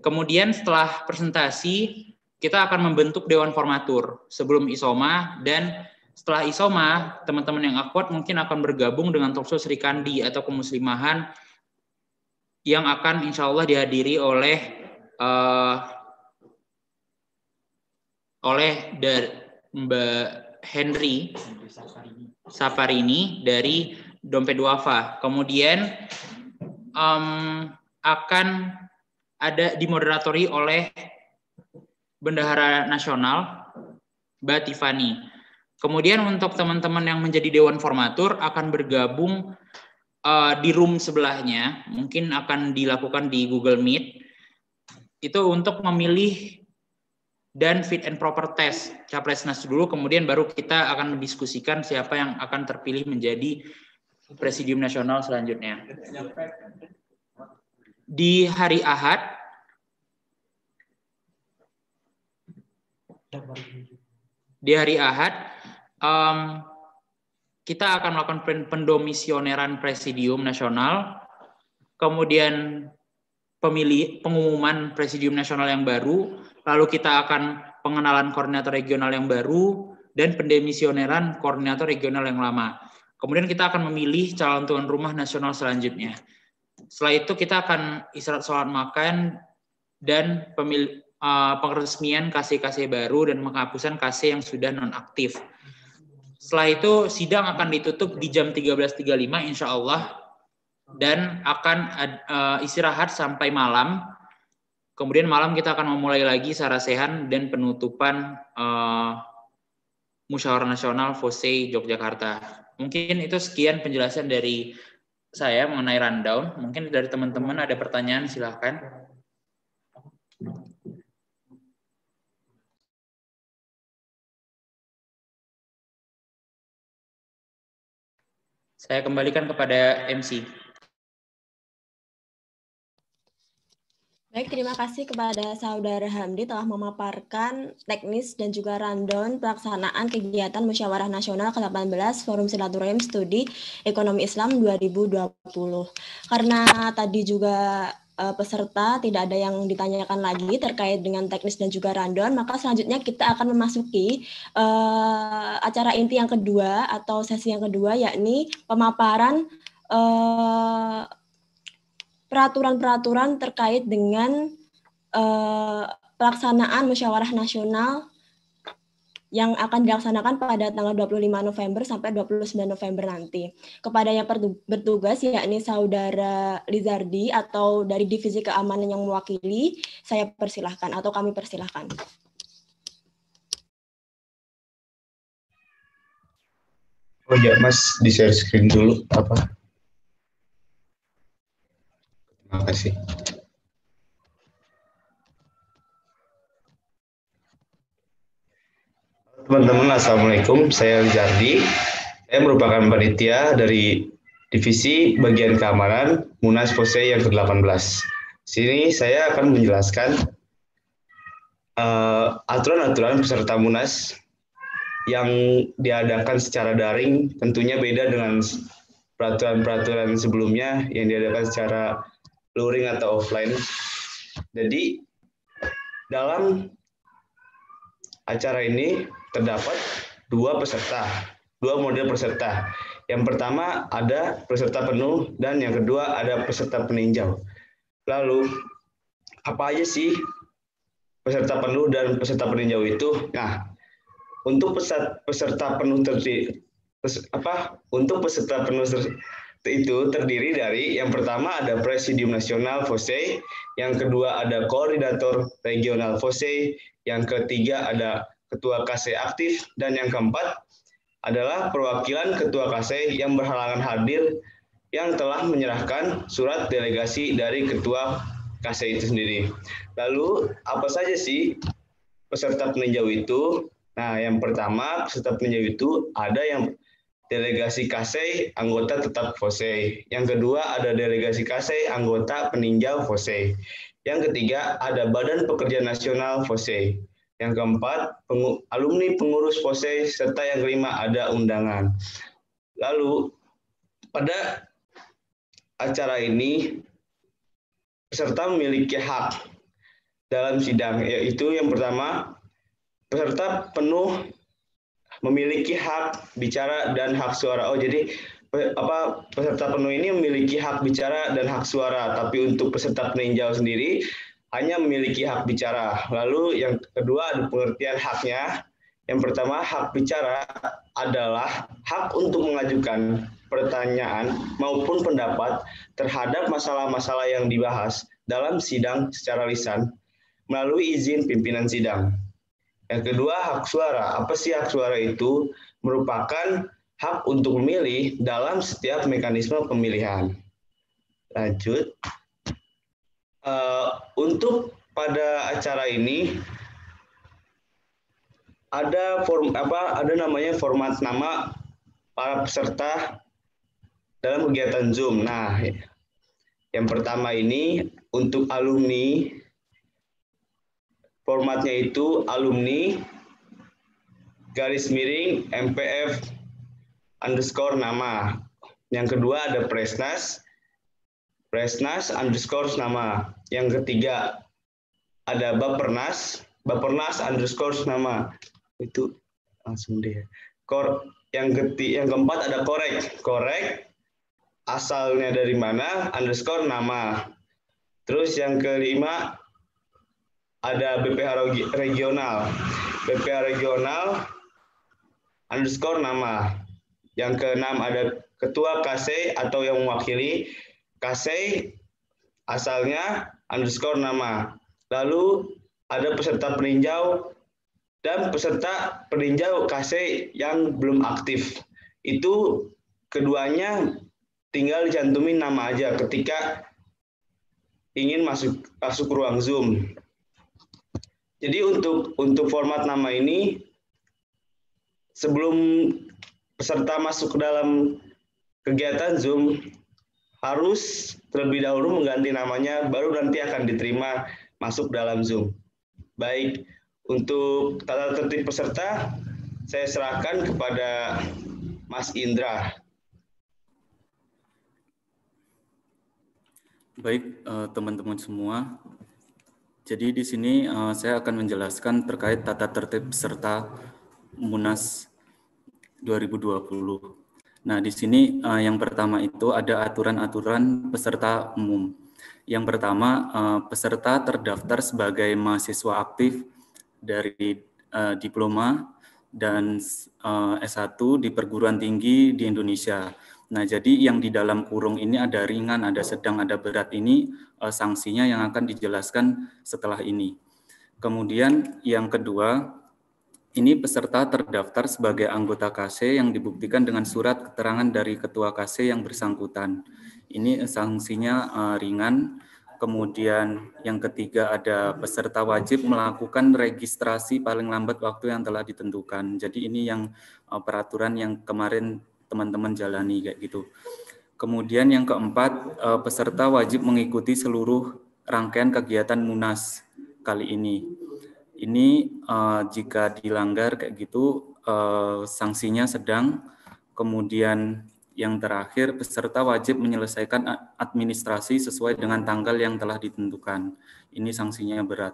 Kemudian setelah presentasi kita akan membentuk Dewan Formatur sebelum ISOMA, dan setelah ISOMA, teman-teman yang akwat mungkin akan bergabung dengan Talkshow Sri Kandi atau Kemuslimahan yang akan insya Allah dihadiri oleh Mbak Henry Saparini dari Dompet Duafa. Kemudian akan ada dimoderatori oleh Bendahara Nasional Mbak Tiffany. Kemudian untuk teman-teman yang menjadi Dewan Formatur akan bergabung di room sebelahnya, mungkin akan dilakukan di Google Meet, itu untuk memilih dan fit and proper test Capresnas dulu, kemudian baru kita akan mendiskusikan siapa yang akan terpilih menjadi Presidium Nasional selanjutnya. Di hari Ahad, kita akan melakukan pendomisioneran Presidium Nasional, kemudian pengumuman Presidium Nasional yang baru, lalu kita akan pengenalan koordinator regional yang baru, dan pendemisioneran koordinator regional yang lama. Kemudian kita akan memilih calon tuan rumah nasional selanjutnya. Setelah itu kita akan istirahat sholat makan dan penresmian KC-KC baru dan penghapusan KC yang sudah nonaktif. Setelah itu sidang akan ditutup di jam 13.35 insya Allah, dan akan istirahat sampai malam. Kemudian malam kita akan memulai lagi sarasehan dan penutupan Musyawarah Nasional FOSEI Yogyakarta. Mungkin itu sekian penjelasan dari saya mengenai rundown. Mungkin dari teman-teman ada pertanyaan, silahkan. Saya kembalikan kepada MC. Baik, terima kasih kepada Saudara Hamdi telah memaparkan teknis dan juga rundown pelaksanaan kegiatan Musyawarah Nasional ke-18 Forum Silaturahim Studi Ekonomi Islam 2020. Karena tadi juga peserta tidak ada yang ditanyakan lagi terkait dengan teknis dan juga rundown, maka selanjutnya kita akan memasuki acara inti yang kedua atau sesi yang kedua, yakni pemaparan peraturan-peraturan terkait dengan pelaksanaan musyawarah nasional yang akan dilaksanakan pada tanggal 25 November sampai 29 November nanti. Kepada yang bertugas, yakni Saudara Lizardi atau dari Divisi Keamanan yang mewakili, saya persilahkan atau kami persilahkan. Oh ya, Mas, di-share screen dulu apa? Terima kasih. Teman-teman, Assalamualaikum. Saya Lizardi. Saya merupakan panitia dari Divisi Bagian Keamanan Munas FOSE yang ke-18. Sini saya akan menjelaskan aturan-aturan peserta Munas yang diadakan secara daring, tentunya beda dengan peraturan-peraturan sebelumnya yang diadakan secara luring atau offline. Jadi, dalam acara ini terdapat dua model peserta. Yang pertama ada peserta penuh dan yang kedua ada peserta peninjau. Lalu apa aja sih peserta penuh dan peserta peninjau itu? Nah, untuk peserta penuh itu terdiri dari yang pertama ada Presidium Nasional FOSE, yang kedua ada Koordinator Regional FOSE, yang ketiga ada Ketua KC aktif, dan yang keempat adalah perwakilan Ketua KC yang berhalangan hadir yang telah menyerahkan surat delegasi dari Ketua KC itu sendiri. Lalu apa saja sih peserta peninjau itu? Nah, yang pertama peserta peninjau itu ada yang delegasi KC anggota tetap FOSE. Yang kedua ada delegasi KC anggota peninjau FOSE. Yang ketiga ada Badan Pekerja Nasional FOSE. Yang keempat, alumni pengurus FOSE, serta yang kelima ada undangan. Lalu, pada acara ini, peserta memiliki hak dalam sidang, yaitu yang pertama, peserta penuh memiliki hak bicara dan hak suara. Oh, jadi peserta penuh ini memiliki hak bicara dan hak suara, tapi untuk peserta peninjau sendiri hanya memiliki hak bicara. Lalu yang kedua ada pengertian haknya. Yang pertama, hak bicara adalah hak untuk mengajukan pertanyaan maupun pendapat terhadap masalah-masalah yang dibahas dalam sidang secara lisan melalui izin pimpinan sidang. Yang kedua, hak suara. Apa sih hak suara itu? Merupakan hak untuk memilih dalam setiap mekanisme pemilihan. Lanjut. Untuk pada acara ini ada namanya format nama para peserta dalam kegiatan Zoom. Nah, yang pertama ini untuk alumni, formatnya itu alumni garis miring MPF underscore nama. Yang kedua ada Presnas underscore nama. Yang ketiga ada Bapernas underscore nama. Itu langsung deh. Yang keempat ada korek asalnya dari mana underscore nama. Terus yang kelima ada BPH regional underscore nama. Yang keenam ada ketua KC atau yang mewakili KC asalnya underscore nama. Lalu ada peserta peninjau dan peserta peninjau KC yang belum aktif. Itu keduanya tinggal dicantumin nama aja ketika ingin masuk ruang Zoom. Jadi untuk format nama ini, sebelum peserta masuk ke dalam kegiatan Zoom, harus terlebih dahulu mengganti namanya, baru nanti akan diterima masuk dalam Zoom. Baik, untuk tata tertib peserta, saya serahkan kepada Mas Indra. Baik, teman-teman semua. Jadi di sini saya akan menjelaskan terkait tata tertib peserta Munas 2020. Nah, di sini yang pertama itu ada aturan-aturan peserta umum. Yang pertama, peserta terdaftar sebagai mahasiswa aktif dari diploma dan S1 di perguruan tinggi di Indonesia. Nah, jadi yang di dalam kurung ini ada ringan, ada sedang, ada berat. Ini sanksinya yang akan dijelaskan setelah ini. Kemudian yang kedua, ini peserta terdaftar sebagai anggota KC yang dibuktikan dengan surat keterangan dari ketua KC yang bersangkutan. Ini sanksinya ringan. Kemudian yang ketiga ada peserta wajib melakukan registrasi paling lambat waktu yang telah ditentukan. Jadi ini yang peraturan yang kemarin teman-teman jalani kayak gitu. Kemudian yang keempat, peserta wajib mengikuti seluruh rangkaian kegiatan Munas kali ini. Ini jika dilanggar kayak gitu sanksinya sedang. Kemudian yang terakhir, peserta wajib menyelesaikan administrasi sesuai dengan tanggal yang telah ditentukan. Ini sanksinya berat.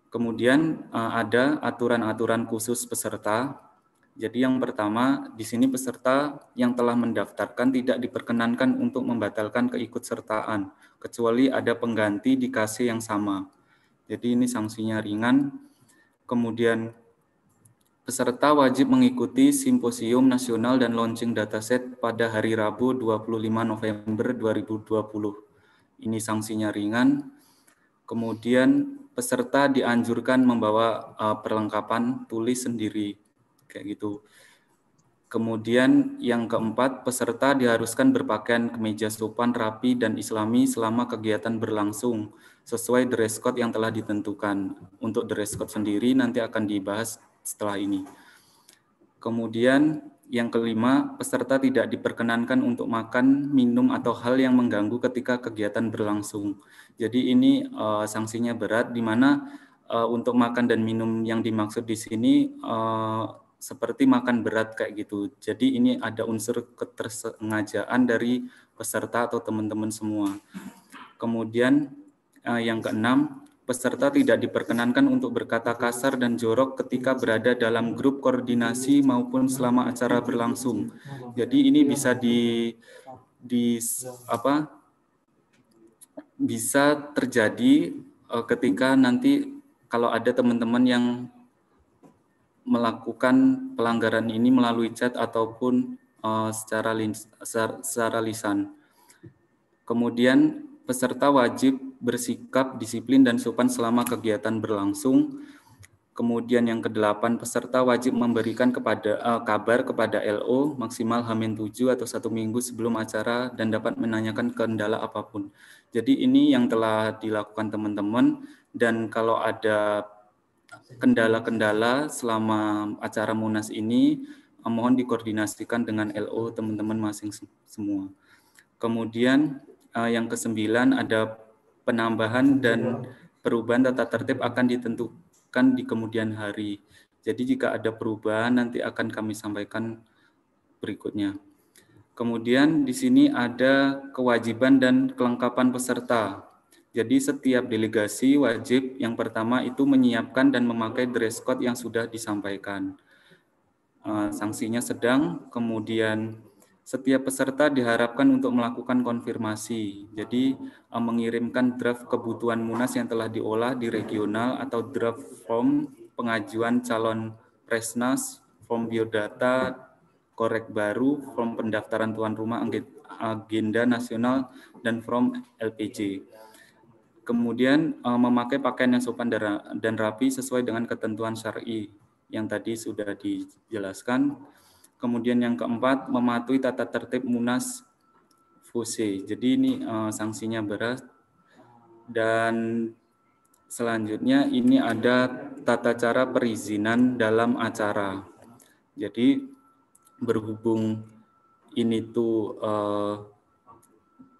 Kemudian ada aturan-aturan khusus peserta. Jadi yang pertama, di sini peserta yang telah mendaftarkan tidak diperkenankan untuk membatalkan keikutsertaan, kecuali ada pengganti di KC yang sama. Jadi ini sanksinya ringan. Kemudian peserta wajib mengikuti simposium nasional dan launching dataset pada hari Rabu 25 November 2020. Ini sanksinya ringan. Kemudian peserta dianjurkan membawa perlengkapan tulis sendiri, kayak gitu. Kemudian yang keempat, peserta diharuskan berpakaian kemeja sopan, rapi, dan islami selama kegiatan berlangsung, sesuai dress code yang telah ditentukan. Untuk dress code sendiri nanti akan dibahas setelah ini. Kemudian yang kelima, peserta tidak diperkenankan untuk makan, minum, atau hal yang mengganggu ketika kegiatan berlangsung. Jadi ini sanksinya berat, di mana untuk makan dan minum yang dimaksud di sini seperti makan berat kayak gitu. Jadi ini ada unsur ketersengajaan dari peserta atau teman-teman semua. Kemudian yang keenam, peserta tidak diperkenankan untuk berkata kasar dan jorok ketika berada dalam grup koordinasi maupun selama acara berlangsung. Jadi ini bisa bisa terjadi ketika nanti kalau ada teman-teman yang melakukan pelanggaran ini melalui chat ataupun secara lisan. Kemudian peserta wajib bersikap disiplin dan sopan selama kegiatan berlangsung. Kemudian yang kedelapan, peserta wajib memberikan kabar kepada LO maksimal H-7 atau 1 minggu sebelum acara dan dapat menanyakan kendala apapun. Jadi ini yang telah dilakukan teman-teman, dan kalau ada kendala-kendala selama acara Munas ini, mohon dikoordinasikan dengan LO teman-teman masing semua. Kemudian yang kesembilan ada penambahan dan perubahan tata tertib akan ditentukan di kemudian hari. Jadi jika ada perubahan nanti akan kami sampaikan berikutnya. Kemudian di sini ada kewajiban dan kelengkapan peserta. Jadi setiap delegasi wajib yang pertama itu menyiapkan dan memakai dress code yang sudah disampaikan. Sanksinya sedang. Kemudian setiap peserta diharapkan untuk melakukan konfirmasi. Jadi mengirimkan draft kebutuhan Munas yang telah diolah di regional atau draft form pengajuan calon Presnas, form biodata, korek baru, form pendaftaran tuan rumah agenda nasional, dan form LPJ. Kemudian memakai pakaian yang sopan dan rapi sesuai dengan ketentuan syar'i yang tadi sudah dijelaskan. Kemudian yang keempat, mematuhi tata tertib Munas FOSE. Jadi ini sanksinya berat. Dan selanjutnya ini ada tata cara perizinan dalam acara. Jadi berhubung ini tuh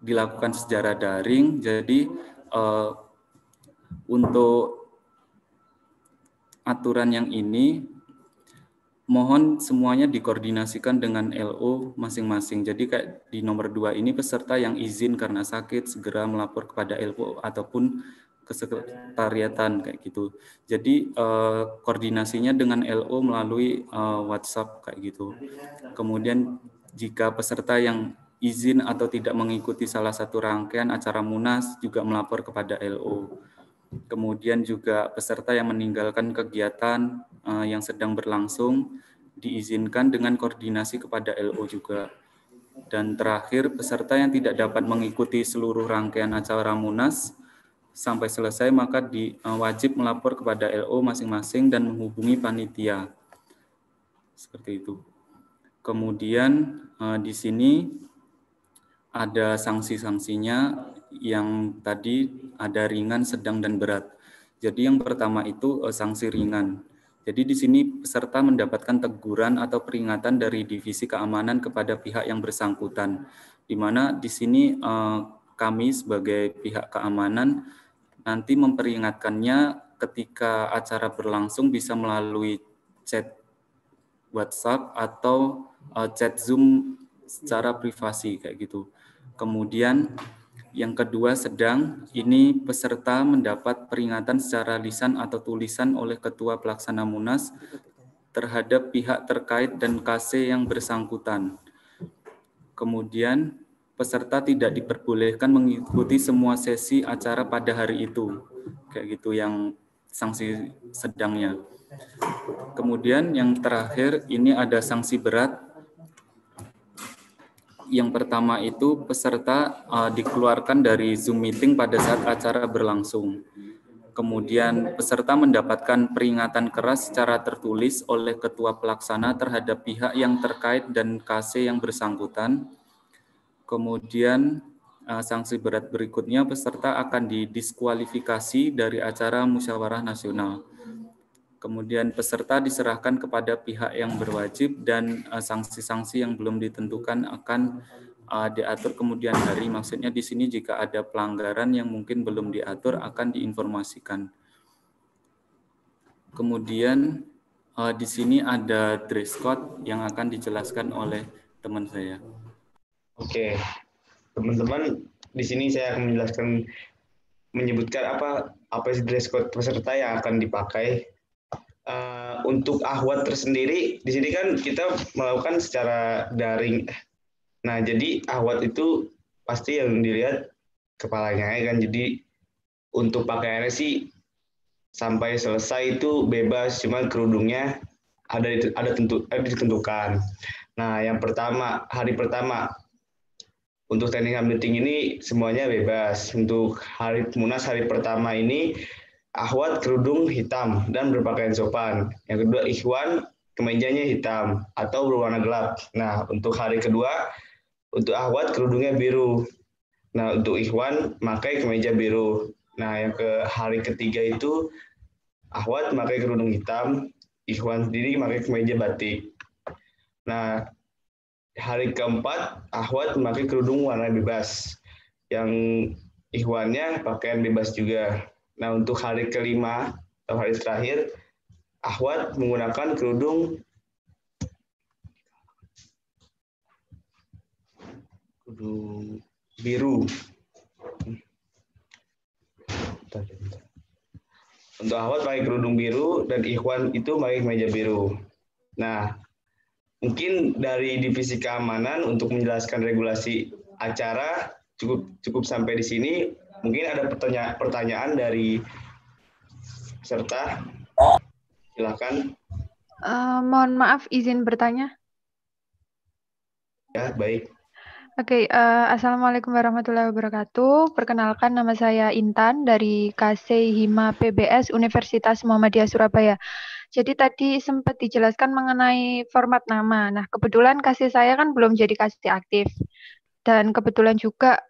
dilakukan secara daring, jadi untuk aturan yang ini mohon semuanya dikoordinasikan dengan LO masing-masing. Jadi kayak di nomor 2 ini peserta yang izin karena sakit segera melapor kepada LO ataupun ke sekretariatan kayak gitu. Jadi koordinasinya dengan LO melalui WhatsApp kayak gitu. Kemudian jika peserta yang izin atau tidak mengikuti salah satu rangkaian acara Munas juga melapor kepada LO. Kemudian juga peserta yang meninggalkan kegiatan yang sedang berlangsung diizinkan dengan koordinasi kepada LO juga. Dan terakhir, peserta yang tidak dapat mengikuti seluruh rangkaian acara Munas sampai selesai maka wajib melapor kepada LO masing-masing dan menghubungi panitia. Seperti itu. Kemudian di sini ada sanksi-sanksinya yang tadi ada ringan, sedang, dan berat. Jadi yang pertama itu sanksi ringan. Jadi di sini peserta mendapatkan teguran atau peringatan dari divisi keamanan kepada pihak yang bersangkutan. Di mana di sini kami sebagai pihak keamanan nanti memperingatkannya ketika acara berlangsung bisa melalui chat WhatsApp atau chat Zoom secara privasi kayak gitu. Kemudian yang kedua sedang, ini peserta mendapat peringatan secara lisan atau tulisan oleh Ketua Pelaksana Munas terhadap pihak terkait dan KC yang bersangkutan. Kemudian peserta tidak diperbolehkan mengikuti semua sesi acara pada hari itu. Kayak gitu yang sanksi sedangnya. Kemudian yang terakhir ini ada sanksi berat. Yang pertama itu peserta dikeluarkan dari Zoom meeting pada saat acara berlangsung. Kemudian peserta mendapatkan peringatan keras secara tertulis oleh Ketua Pelaksana terhadap pihak yang terkait dan KC yang bersangkutan. Kemudian sanksi berat berikutnya peserta akan didiskualifikasi dari acara musyawarah nasional. Kemudian peserta diserahkan kepada pihak yang berwajib dan sanksi-sanksi yang belum ditentukan akan diatur kemudian hari. Maksudnya di sini jika ada pelanggaran yang mungkin belum diatur akan diinformasikan. Kemudian di sini ada dress code yang akan dijelaskan oleh teman saya. Oke, teman-teman, di sini saya akan menjelaskan menyebutkan apa dress code peserta yang akan dipakai. Untuk ahwat tersendiri, di sini kan kita melakukan secara daring. Nah, jadi ahwat itu pasti yang dilihat kepalanya ya kan. Jadi untuk pakaiannya sih sampai selesai itu bebas, cuma kerudungnya ditentukan. Nah, yang pertama, hari pertama untuk technical meeting ini semuanya bebas. Untuk hari Munas hari pertama ini ahwat kerudung hitam dan berpakaian sopan. Yang kedua ikhwan kemejanya hitam atau berwarna gelap. Nah, untuk hari kedua untuk ahwat kerudungnya biru. Nah, untuk ikhwan pakai kemeja biru. Nah, yang ke hari ketiga itu ahwat pakai kerudung hitam, ikhwan sendiri pakai kemeja batik. Nah, hari keempat ahwat pakai kerudung warna bebas. Yang ikhwannya pakaian bebas juga. Nah, untuk hari kelima atau hari terakhir, ahwat menggunakan kerudung biru. Untuk ahwat pakai kerudung biru dan ikhwan itu pakai kemeja biru. Nah, mungkin dari divisi keamanan untuk menjelaskan regulasi acara cukup sampai di sini. Mungkin ada pertanyaan dari peserta. Silakan. Mohon maaf, izin bertanya. Ya, baik. Oke, Assalamualaikum warahmatullahi wabarakatuh. Perkenalkan, nama saya Intan dari KC Hima PBS Universitas Muhammadiyah Surabaya. Jadi tadi sempat dijelaskan mengenai format nama. Nah, kebetulan KC saya kan belum jadi KC aktif. Dan kebetulan juga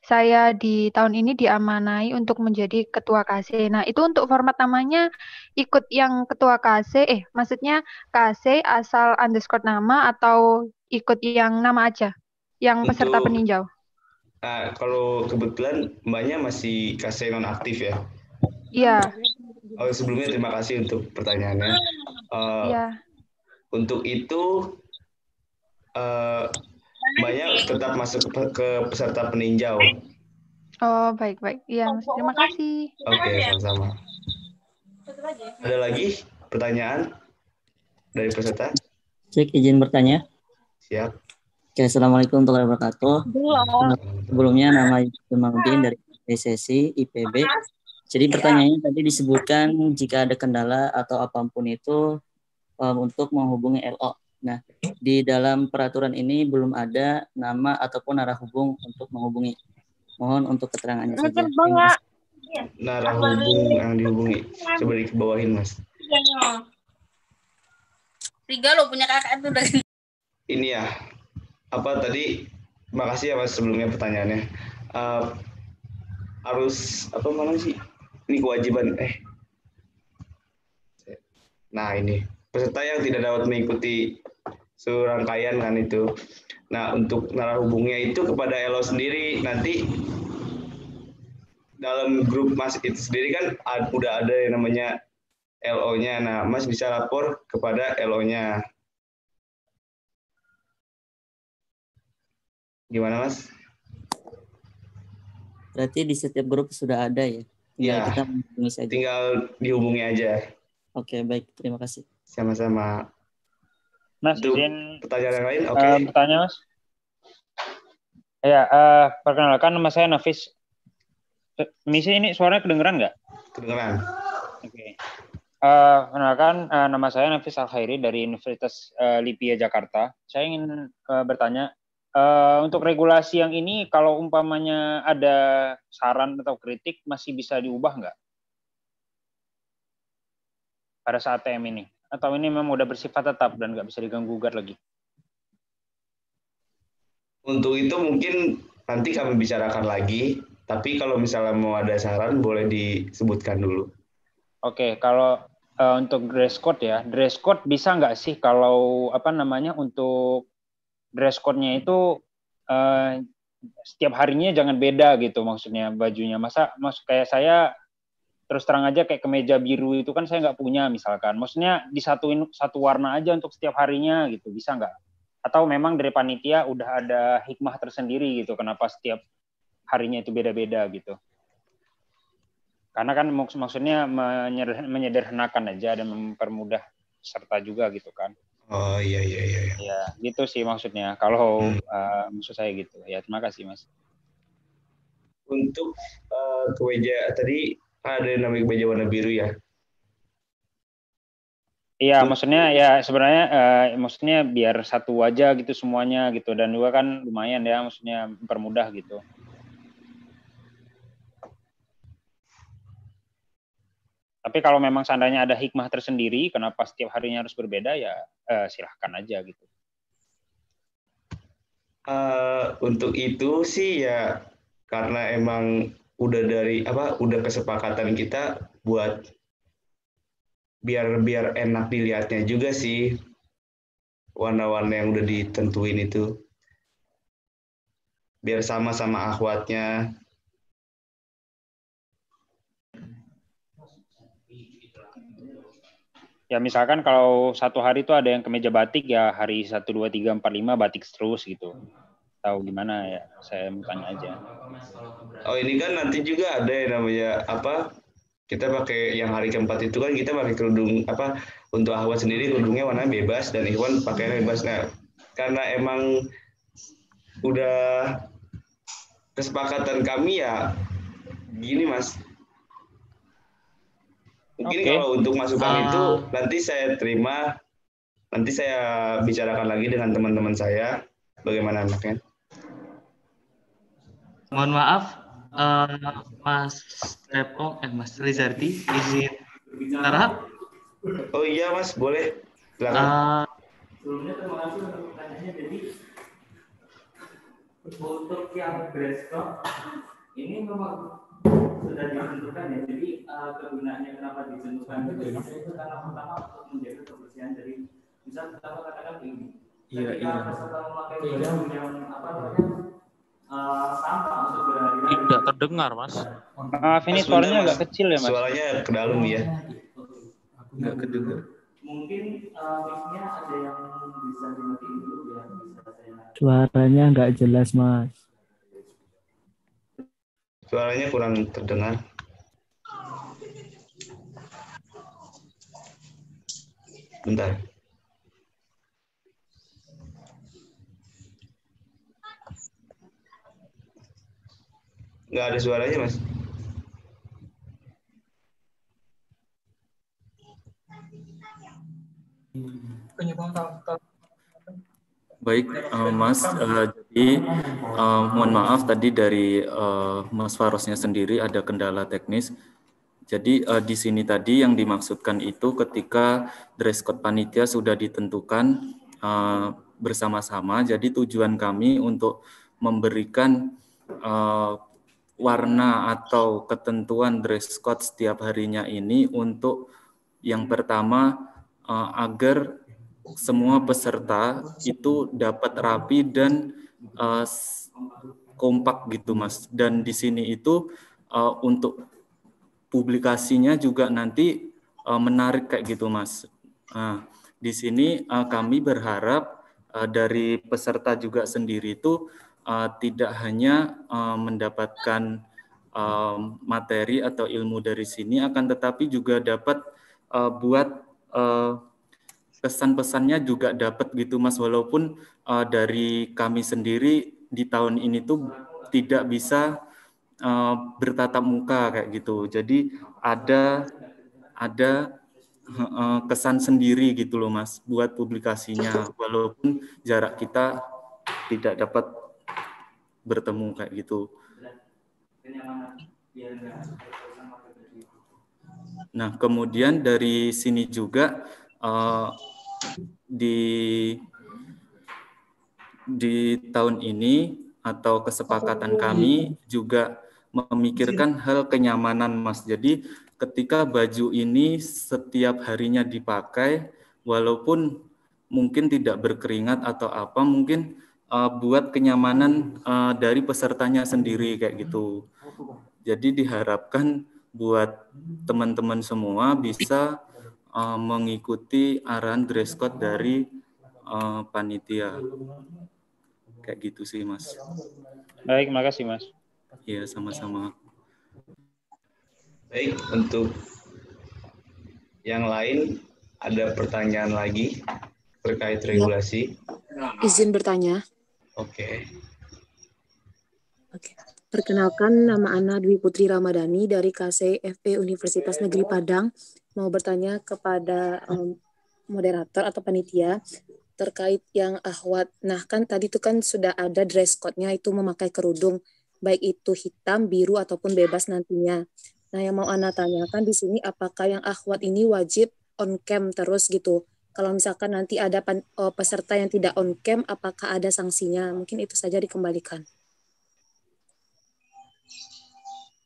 saya di tahun ini diamanai untuk menjadi ketua KC. Nah, itu untuk format namanya ikut yang ketua KC, maksudnya KC asal underscore nama atau ikut yang nama aja, yang peserta peninjau? Nah, kalau kebetulan mbaknya masih KC nonaktif ya? Iya. Oh, sebelumnya terima kasih untuk pertanyaannya. Iya. Untuk itu banyak tetap masuk ke peserta peninjau. Oh, baik-baik. Iya, Mas. Terima kasih. Oke, sama-sama. Ada lagi pertanyaan dari peserta? Cek, izin bertanya. Siap. Oke, Assalamualaikum warahmatullahi wabarakatuh. Sebelumnya nama Jemaluddin dari PSSI IPB. Jadi pertanyaannya tadi disebutkan jika ada kendala atau apapun itu untuk menghubungi LO. Nah, di dalam peraturan ini belum ada nama ataupun arah hubung untuk menghubungi. Mohon untuk keterangannya saja. Arah hubung yang dihubungi. Coba dibawahin, Mas. Tiga lo punya kakak itu udah. Ini ya. Apa tadi? Makasih ya Mas sebelumnya pertanyaannya. Harus apa mana sih? Ini kewajiban. Nah ini peserta yang tidak dapat mengikuti seluruh rangkaian kan itu. Nah untuk arah hubungnya itu kepada LO sendiri nanti dalam grup Mas itu sendiri kan udah ada yang namanya LO-nya. Nah Mas bisa lapor kepada LO-nya. Gimana Mas? Berarti di setiap grup sudah ada ya? Iya, kita menghubungi saja. Tinggal dihubungi aja. Oke, baik. Terima kasih. Sama-sama. Mas, untuk izin pertanyaan yang lain? Oke. Bertanya, Mas. Ya, perkenalkan nama saya Nafis. Misi ini suaranya kedengeran nggak? Kedengeran. Oke. Perkenalkan nama saya Nafis Al-Khairi dari Universitas Lipia Jakarta. Saya ingin bertanya, untuk regulasi yang ini kalau umpamanya ada saran atau kritik masih bisa diubah nggak pada saat TM ini? Atau ini memang udah bersifat tetap dan nggak bisa diganggu-gugat lagi? Untuk itu mungkin nanti kami bicarakan lagi, tapi kalau misalnya mau ada saran boleh disebutkan dulu. Oke, kalau untuk dress code ya, dress code bisa nggak sih kalau untuk dress code-nya itu setiap harinya jangan beda gitu maksudnya bajunya. Maksud kayak saya terus terang aja kayak kemeja biru itu kan saya nggak punya misalkan. Maksudnya disatuin satu warna aja untuk setiap harinya gitu, bisa nggak? Atau memang dari panitia udah ada hikmah tersendiri gitu kenapa setiap harinya itu beda-beda gitu? Karena kan maksudnya menyederhanakan aja dan mempermudah peserta juga gitu kan. Oh iya. Ya, gitu sih maksudnya. Kalau maksud saya gitu. Ya, terima kasih, Mas. Untuk kemeja tadi ada yang namanya kemeja warna biru ya? Iya, maksudnya ya sebenarnya maksudnya biar satu aja gitu semuanya gitu dan juga kan lumayan ya maksudnya mempermudah gitu. Tapi kalau memang seandainya ada hikmah tersendiri, kenapa setiap harinya harus berbeda, ya silahkan aja gitu. Untuk itu sih ya karena emang udah kesepakatan kita buat biar enak dilihatnya juga sih warna-warna yang udah ditentuin itu. Biar sama-sama akhwatnya. Ya misalkan kalau satu hari itu ada yang kemeja batik ya hari 1, 2, 3, 4, 5 batik terus gitu. Tahu gimana ya? Saya mau tanya aja. Oh ini kan nanti juga ada yang namanya kita pakai yang hari keempat itu kan kita pakai kerudung untuk akhwat sendiri kerudungnya warna bebas dan ikhwan pakainya bebas. Nah karena emang udah kesepakatan kami ya gini Mas. Mungkin kalau untuk masukan itu nanti saya terima, nanti saya bicarakan lagi dengan teman-teman saya bagaimana anaknya. Mohon maaf, Mas Rizardi, izin bicara. Oh iya Mas, boleh. Silakan. Sebelumnya terima kasih untuk pertanyaannya. Jadi untuk yang dress code ini memang sudah ditentukan ya. Jadi kegunaannya kenapa ditentukan itu karena pertama untuk menjaga kebersihan. Jadi bisa kita katakan ini. Ketika peserta memakai baju yang sampah untuk berhari-hari. Tidak terdengar, Mas. Maaf, ini suaranya agak kecil ya, Mas. Suaranya ke dalam ya. Enggak kedengar. Mungkin mic-nya ada yang bisa dimatiin dulu ya, bisa saya. Suaranya nggak jelas, Mas. Suaranya kurang terdengar. Bentar. Nggak ada suaranya, Mas. Baik, Mas. Jadi mohon maaf tadi dari Mas Farosnya sendiri ada kendala teknis. Jadi di sini tadi yang dimaksudkan itu ketika dress code panitia sudah ditentukan bersama-sama. Jadi tujuan kami untuk memberikan warna atau ketentuan dress code setiap harinya ini untuk yang pertama agar semua peserta itu dapat rapi dan kompak gitu, Mas. Dan di sini itu untuk publikasinya juga nanti menarik kayak gitu, Mas. Nah, di sini kami berharap dari peserta juga sendiri itu tidak hanya mendapatkan materi atau ilmu dari sini, akan tetapi juga dapat buat kesan-pesannya juga dapat gitu, Mas, walaupun dari kami sendiri di tahun ini tuh tidak bisa bertatap muka kayak gitu. Jadi ada kesan sendiri gitu loh, Mas, buat publikasinya walaupun jarak kita tidak dapat bertemu kayak gitu. Nah, kemudian dari sini juga di tahun ini atau kesepakatan kami juga memikirkan hal kenyamanan, Mas. Jadi ketika baju ini setiap harinya dipakai, walaupun mungkin tidak berkeringat atau apa, mungkin buat kenyamanan dari pesertanya sendiri kayak gitu. Jadi diharapkan buat teman-teman semua bisa mengikuti arahan dress code dari panitia. Kayak gitu sih, Mas. Baik, makasih, Mas. Iya, sama-sama. Baik, untuk yang lain ada pertanyaan lagi terkait regulasi? Izin bertanya. Oke. Perkenalkan, nama Ana Dwi Putri Ramadhani dari KCFP Universitas Negeri Padang. Mau bertanya kepada moderator atau panitia terkait yang akhwat. Nah, kan tadi itu kan sudah ada dress code-nya itu memakai kerudung, baik itu hitam, biru, ataupun bebas nantinya. Nah, yang mau Ana tanyakan di sini, apakah yang akhwat ini wajib on cam terus gitu? Kalau misalkan nanti ada peserta yang tidak on cam, apakah ada sanksinya? Mungkin itu saja dikembalikan.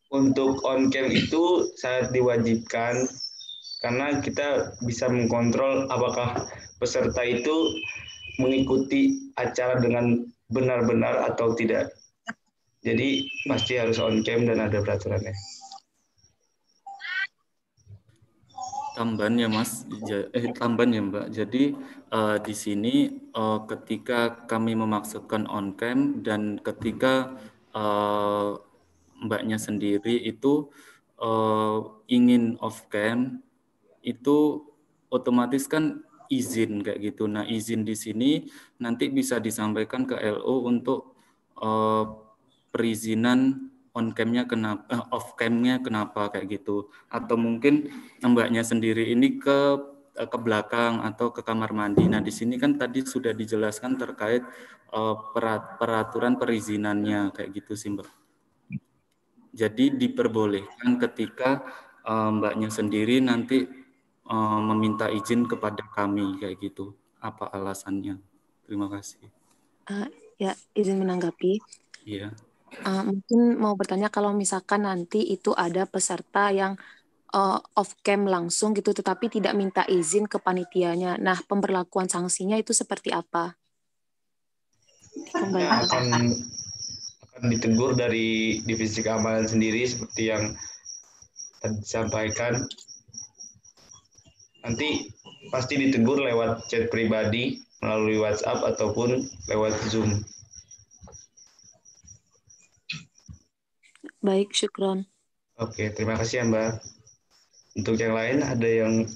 Untuk on cam itu sangat diwajibkan karena kita bisa mengkontrol apakah peserta itu mengikuti acara dengan benar-benar atau tidak. Jadi pasti harus on cam dan ada peraturannya. Tambahan ya, Mas. Tambahan ya, Mbak. Jadi di sini ketika kami memaksudkan on cam dan ketika Mbaknya sendiri itu ingin off cam, itu otomatis kan izin kayak gitu. Nah, izin di sini nanti bisa disampaikan ke LO untuk perizinan on cam-nya kenapa, off cam-nya kenapa kayak gitu. Atau mungkin Mbaknya sendiri ini ke belakang atau ke kamar mandi. Nah, di sini kan tadi sudah dijelaskan terkait peraturan perizinannya kayak gitu sih, Mbak. Jadi diperbolehkan ketika Mbaknya sendiri nanti meminta izin kepada kami kayak gitu. Apa alasannya? Terima kasih. Ya, izin menanggapi. Iya. Mungkin mau bertanya kalau misalkan nanti itu ada peserta yang off cam langsung gitu, tetapi tidak minta izin ke panitianya. Nah, pemberlakuan sanksinya itu seperti apa? Akan ditegur dari divisi keamanan sendiri seperti yang tadi disampaikan. Nanti pasti ditegur lewat chat pribadi, melalui WhatsApp ataupun lewat Zoom. Baik, syukron. Oke, terima kasih ya Mbak. Untuk yang lain ada yang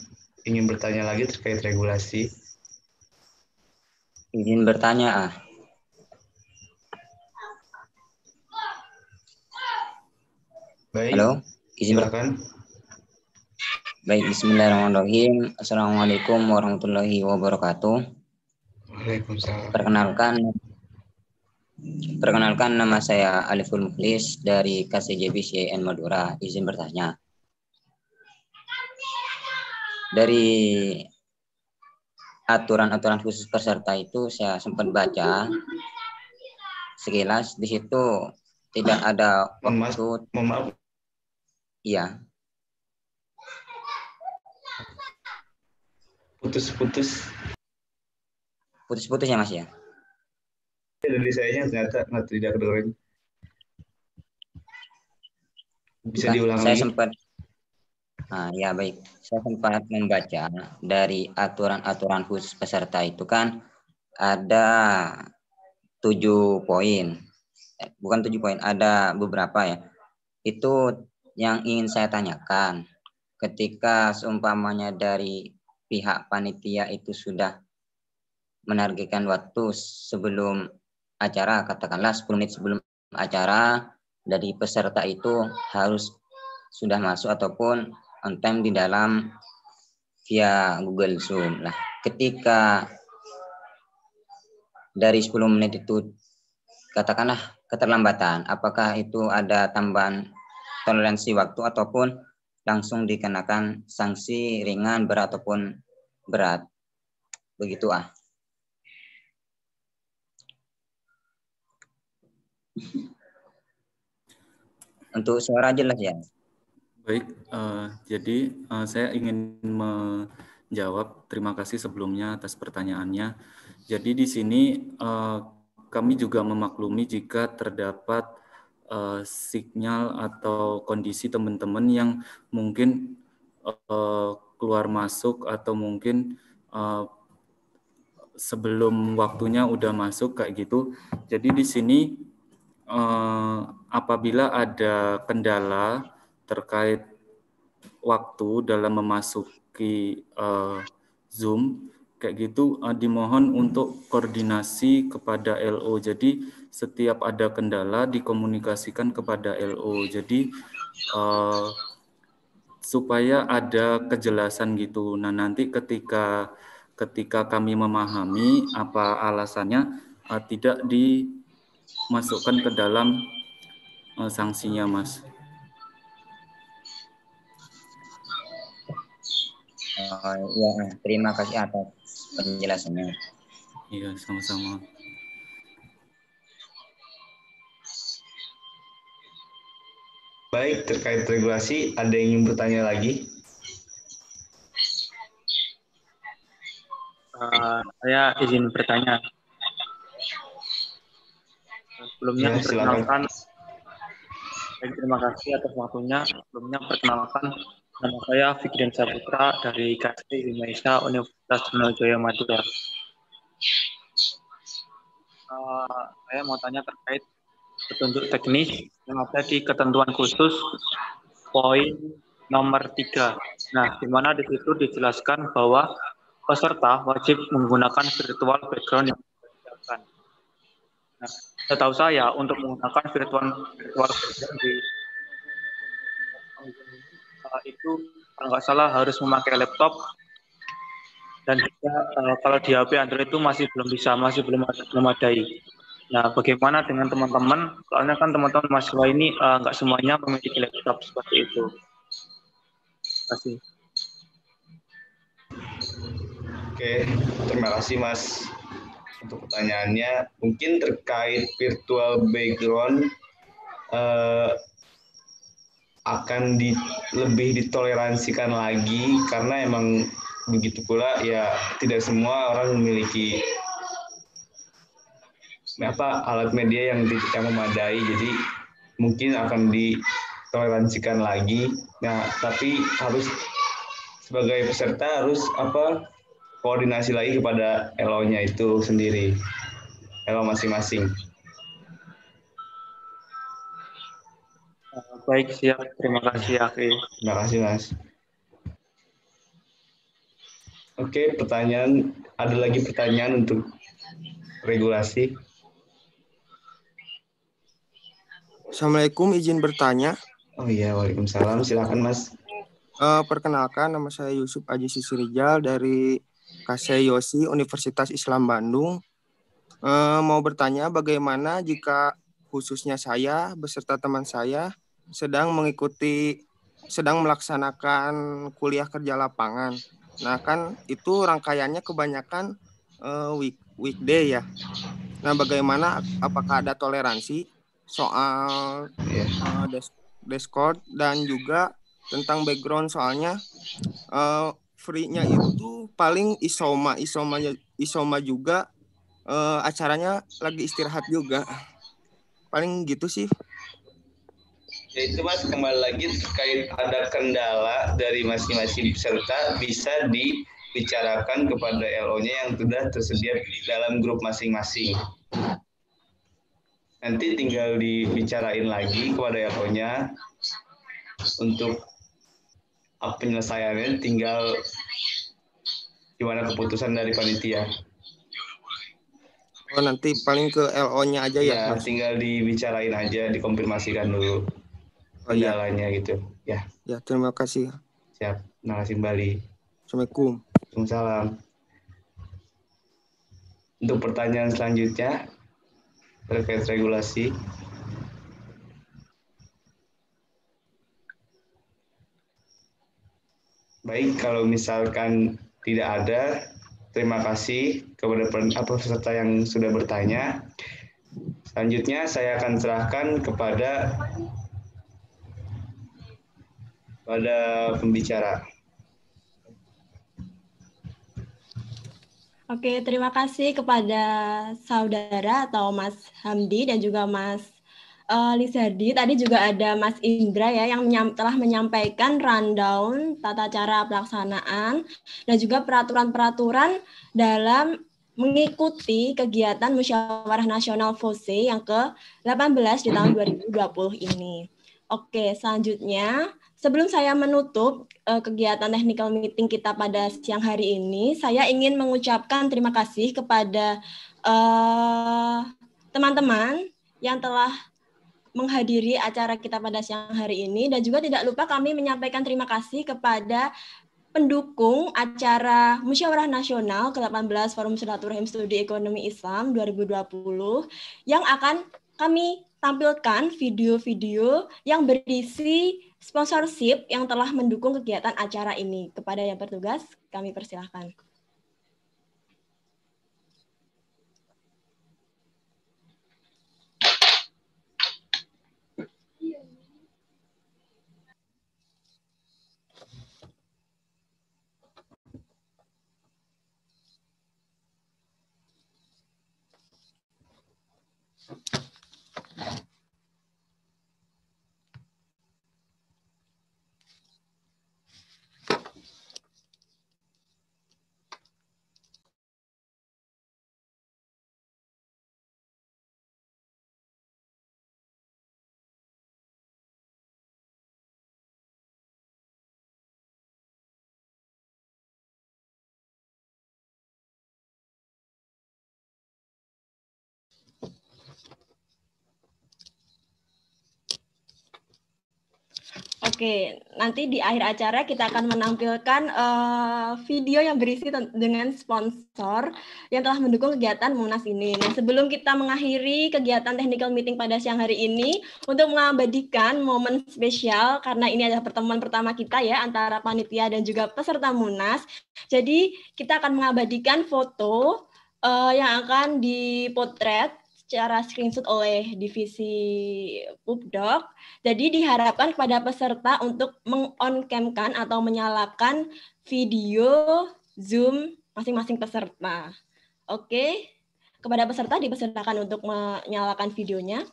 ingin bertanya lagi terkait regulasi? Izin bertanya. Baik. Halo, izin silakan. Baik, bismillahirrahmanirrahim. Assalamualaikum warahmatullahi wabarakatuh. Waalaikumsalam. Perkenalkan nama saya Aliful Mukhlis dari KCJB CIN Madura. Izin bertanya. Dari aturan-aturan khusus peserta itu saya sempat baca sekilas, di situ tidak ada waktu. Maaf. Iya. Putus-putus. Putus-putus ya Mas ya? Dari sayanya ternyata tidak kedengeran. Bisa diulang saya lagi? Sempat. Nah, ya baik. Saya sempat membaca dari aturan-aturan khusus peserta itu kan ada 7 poin. Bukan 7 poin, ada beberapa ya. Itu yang ingin saya tanyakan. Ketika seumpamanya dari pihak panitia itu sudah menargetkan waktu sebelum acara, katakanlah 10 menit sebelum acara, dari peserta itu harus sudah masuk ataupun on time di dalam via Google Zoom. Nah, ketika dari 10 menit itu katakanlah keterlambatan, apakah itu ada tambahan toleransi waktu ataupun langsung dikenakan sanksi ringan, berat ataupun berat? Begitu Untuk suara jelas ya? Baik, jadi saya ingin menjawab. Terima kasih sebelumnya atas pertanyaannya. Jadi di sini kami juga memaklumi jika terdapat sinyal atau kondisi teman-teman yang mungkin keluar masuk atau mungkin sebelum waktunya udah masuk kayak gitu. Jadi di sini apabila ada kendala terkait waktu dalam memasuki Zoom kayak gitu, dimohon untuk koordinasi kepada LO. Jadi setiap ada kendala dikomunikasikan kepada LO. Jadi supaya ada kejelasan gitu. Nah, nanti ketika kami memahami apa alasannya, tidak dimasukkan ke dalam sanksinya, Mas. Ya, terima kasih atas penjelasannya. Iya, sama-sama. Baik, terkait regulasi, ada yang ingin bertanya lagi? Saya izin bertanya. Sebelumnya perkenalkan, terima kasih atas waktunya. Sebelumnya perkenalkan, nama saya Fikrian Saputra dari KSI Indonesia Universitas Trunojoyo Madura. Saya mau tanya terkait petunjuk teknis yang ada di ketentuan khusus poin nomor 3. Nah, di mana di situ dijelaskan bahwa peserta wajib menggunakan virtual background yang disiapkan. Nah, setahu saya untuk menggunakan virtual background itu kalau nggak salah harus memakai laptop, dan juga kalau di HP Android itu masih belum bisa, masih belum memadai. Nah, bagaimana dengan teman-teman? Soalnya kan teman-teman mahasiswa ini nggak semuanya memiliki laptop seperti itu. Terima kasih. Oke, terima kasih Mas untuk pertanyaannya. Mungkin terkait virtual background akan lebih ditoleransikan lagi karena emang begitu pula ya tidak semua orang memiliki alat media yang memadai, jadi mungkin akan ditoleransikan lagi. Nah, tapi harus sebagai peserta harus koordinasi lagi kepada LO-nya itu sendiri, LO masing-masing. Baik, siap. Terima kasih, Aki. Terima kasih, Mas. Oke, pertanyaan, ada lagi pertanyaan untuk regulasi? Assalamualaikum, izin bertanya. Oh iya, waalaikumsalam. Silakan, Mas. Perkenalkan, nama saya Yusuf Aji Sisirijal dari KSEYOSI Universitas Islam Bandung. Mau bertanya bagaimana jika khususnya saya beserta teman saya sedang melaksanakan kuliah kerja lapangan. Nah, kan itu rangkaiannya kebanyakan weekday ya. Nah, bagaimana, apakah ada toleransi soal Discord dan juga tentang background, soalnya free-nya itu paling isoma juga, acaranya lagi istirahat juga. Paling gitu sih. Ya itu Mas, kembali lagi terkait ada kendala dari masing-masing peserta bisa dibicarakan kepada LO-nya yang sudah tersedia dalam grup masing-masing. Nanti tinggal dibicarain lagi kepada LO-nya untuk penyelesaiannya, tinggal gimana keputusan dari panitia. Oh, nanti paling ke LO-nya aja ya, Mas? Tinggal dibicarain aja, dikonfirmasikan dulu kendalanya gitu. Ya. Ya, terima kasih. Siap, terima kasih kembali. Assalamualaikum. Waalaikumsalam. Untuk pertanyaan selanjutnya terkait regulasi. Baik, kalau misalkan tidak ada, terima kasih kepada peserta yang sudah bertanya. Selanjutnya saya akan serahkan kepada pembicara. Oke, terima kasih kepada saudara atau Mas Hamdi dan juga Mas Lizardi. Tadi juga ada Mas Indra ya yang telah menyampaikan rundown tata cara pelaksanaan dan juga peraturan-peraturan dalam mengikuti kegiatan Musyawarah Nasional FOSE yang ke-18 di tahun 2020 ini. Oke, selanjutnya sebelum saya menutup kegiatan technical meeting kita pada siang hari ini, saya ingin mengucapkan terima kasih kepada teman-teman yang telah menghadiri acara kita pada siang hari ini, dan juga tidak lupa kami menyampaikan terima kasih kepada pendukung acara Musyawarah Nasional ke-18 Forum Silaturahim Studi Ekonomi Islam 2020 yang akan kami tampilkan video-video yang berisi sponsorship yang telah mendukung kegiatan acara ini. Kepada yang bertugas, kami persilahkan. Oke, nanti di akhir acara kita akan menampilkan video yang berisi dengan sponsor yang telah mendukung kegiatan Munas ini. Nah, sebelum kita mengakhiri kegiatan technical meeting pada siang hari ini, untuk mengabadikan momen spesial, karena ini adalah pertemuan pertama kita ya, antara panitia dan juga peserta Munas. Jadi, kita akan mengabadikan foto yang akan dipotret secara screenshot oleh divisi Pupdok. Jadi diharapkan kepada peserta untuk meng-on-cam-kan atau menyalakan video Zoom masing-masing peserta. Oke, kepada peserta dipersilakan untuk menyalakan videonya.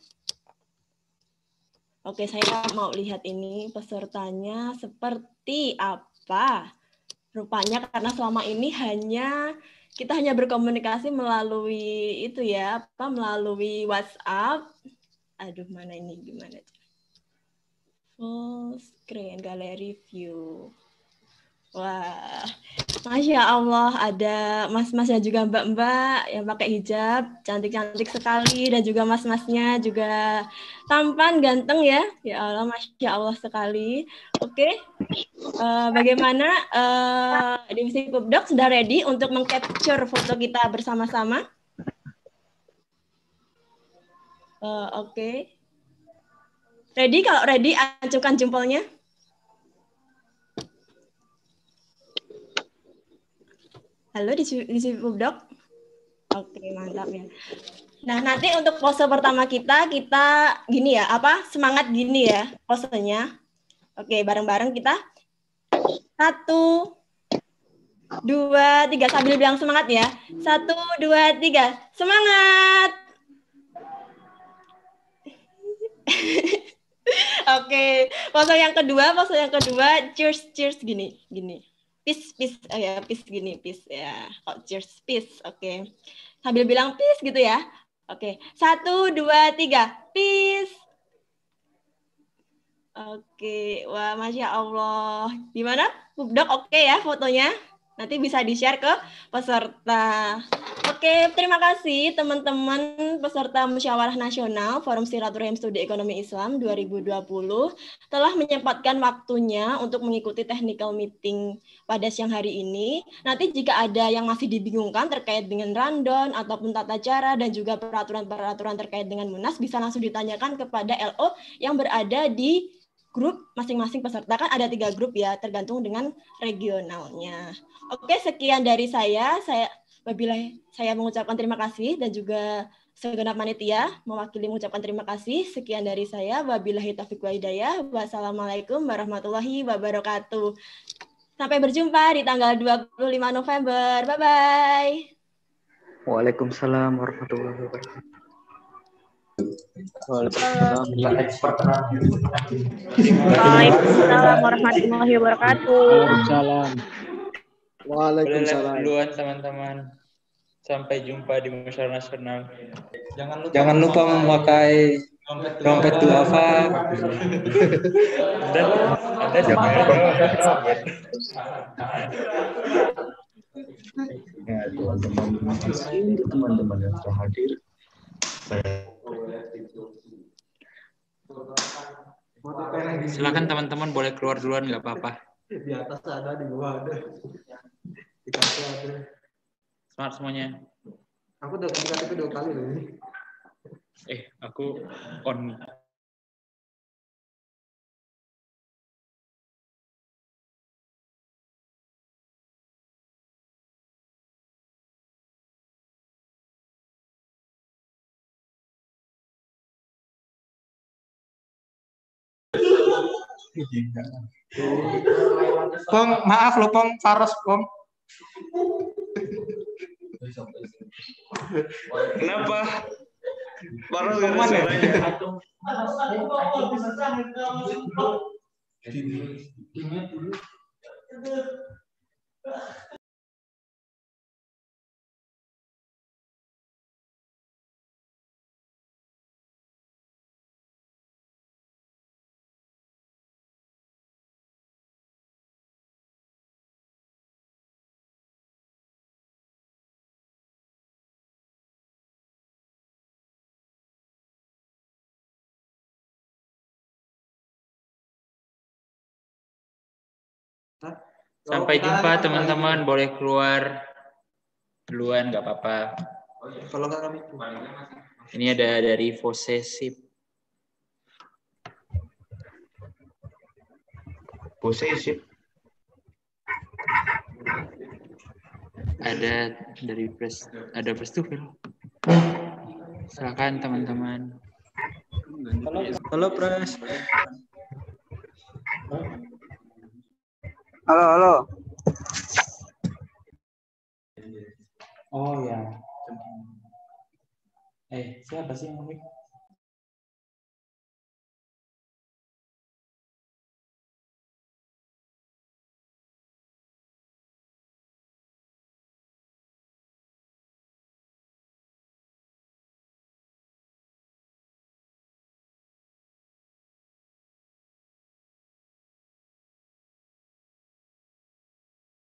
Oke, saya mau lihat ini pesertanya seperti apa. Rupanya karena selama ini kita hanya berkomunikasi melalui itu ya, melalui WhatsApp. Aduh, mana ini gimana? Full screen gallery view. Wah, Masya Allah, ada mas-mas dan juga mbak-mbak yang pakai hijab, cantik-cantik sekali, dan juga mas-masnya juga tampan, ganteng ya. Ya Allah, Masya Allah sekali. Oke, bagaimana Divisi Pubdoc sudah ready untuk meng-capture foto kita bersama-sama? Oke. Ready? Kalau ready, acungkan jempolnya. Halo di Pubdoc. Oke, mantap ya. Nah, nanti untuk pose pertama kita gini ya, semangat gini ya posenya. Oke, bareng-bareng kita. 1, 2, 3 sambil bilang semangat ya. 1, 2, 3, semangat. Oke, pose yang kedua cheers gini. Peace gini, peace ya. Cheers, peace. Oke. Sambil bilang peace gitu ya. Oke. 1, 2, 3, peace. Oke. Wah, Masya Allah. Gimana? Pubdoc oke ya fotonya? Nanti bisa di-share ke peserta. Oke, terima kasih teman-teman peserta Musyawarah Nasional Forum Silaturahim Studi Ekonomi Islam 2020 telah menyempatkan waktunya untuk mengikuti technical meeting pada siang hari ini. Nanti jika ada yang masih dibingungkan terkait dengan rundown ataupun tata cara dan juga peraturan-peraturan terkait dengan Munas, bisa langsung ditanyakan kepada LO yang berada di grup masing-masing peserta. Kan ada 3 grup ya, tergantung dengan regionalnya. Oke, sekian dari saya. Saya mengucapkan terima kasih dan juga segenap panitia mewakili mengucapkan terima kasih. Sekian dari saya. Wabillahi taufiq wa hidayah. Wassalamualaikum warahmatullahi wabarakatuh. Sampai berjumpa di tanggal 25 November. Bye-bye. Waalaikumsalam warahmatullahi wabarakatuh. Waalaikumsalam warahmatullahi wabarakatuh. Waalaikumsalam. Duluan teman-teman. Sampai jumpa di Musyawarah Nasional. Jangan lupa memakai dompet duafa. Dan Anda jangan Ya, teman-teman yang sudah hadir. Silakan teman-teman boleh keluar duluan, nggak apa-apa. Di atas ada, di bawah ada. Di kasih ada. Semangat semuanya. Aku udah KTP 2 kali loh ini. Aku on. Pong, maaf loh Pong, Faros Pong. Kenapa? Faros gak ada suaranya. Sampai jumpa teman-teman, boleh keluar duluan, nggak apa-apa. Kalau nggak kami. Ini ada dari Posesif. Posesif. Ada dari Prestufil. Silakan teman-teman. Halo Pres. Halo. Oh ya. Siapa sih yang ngomong?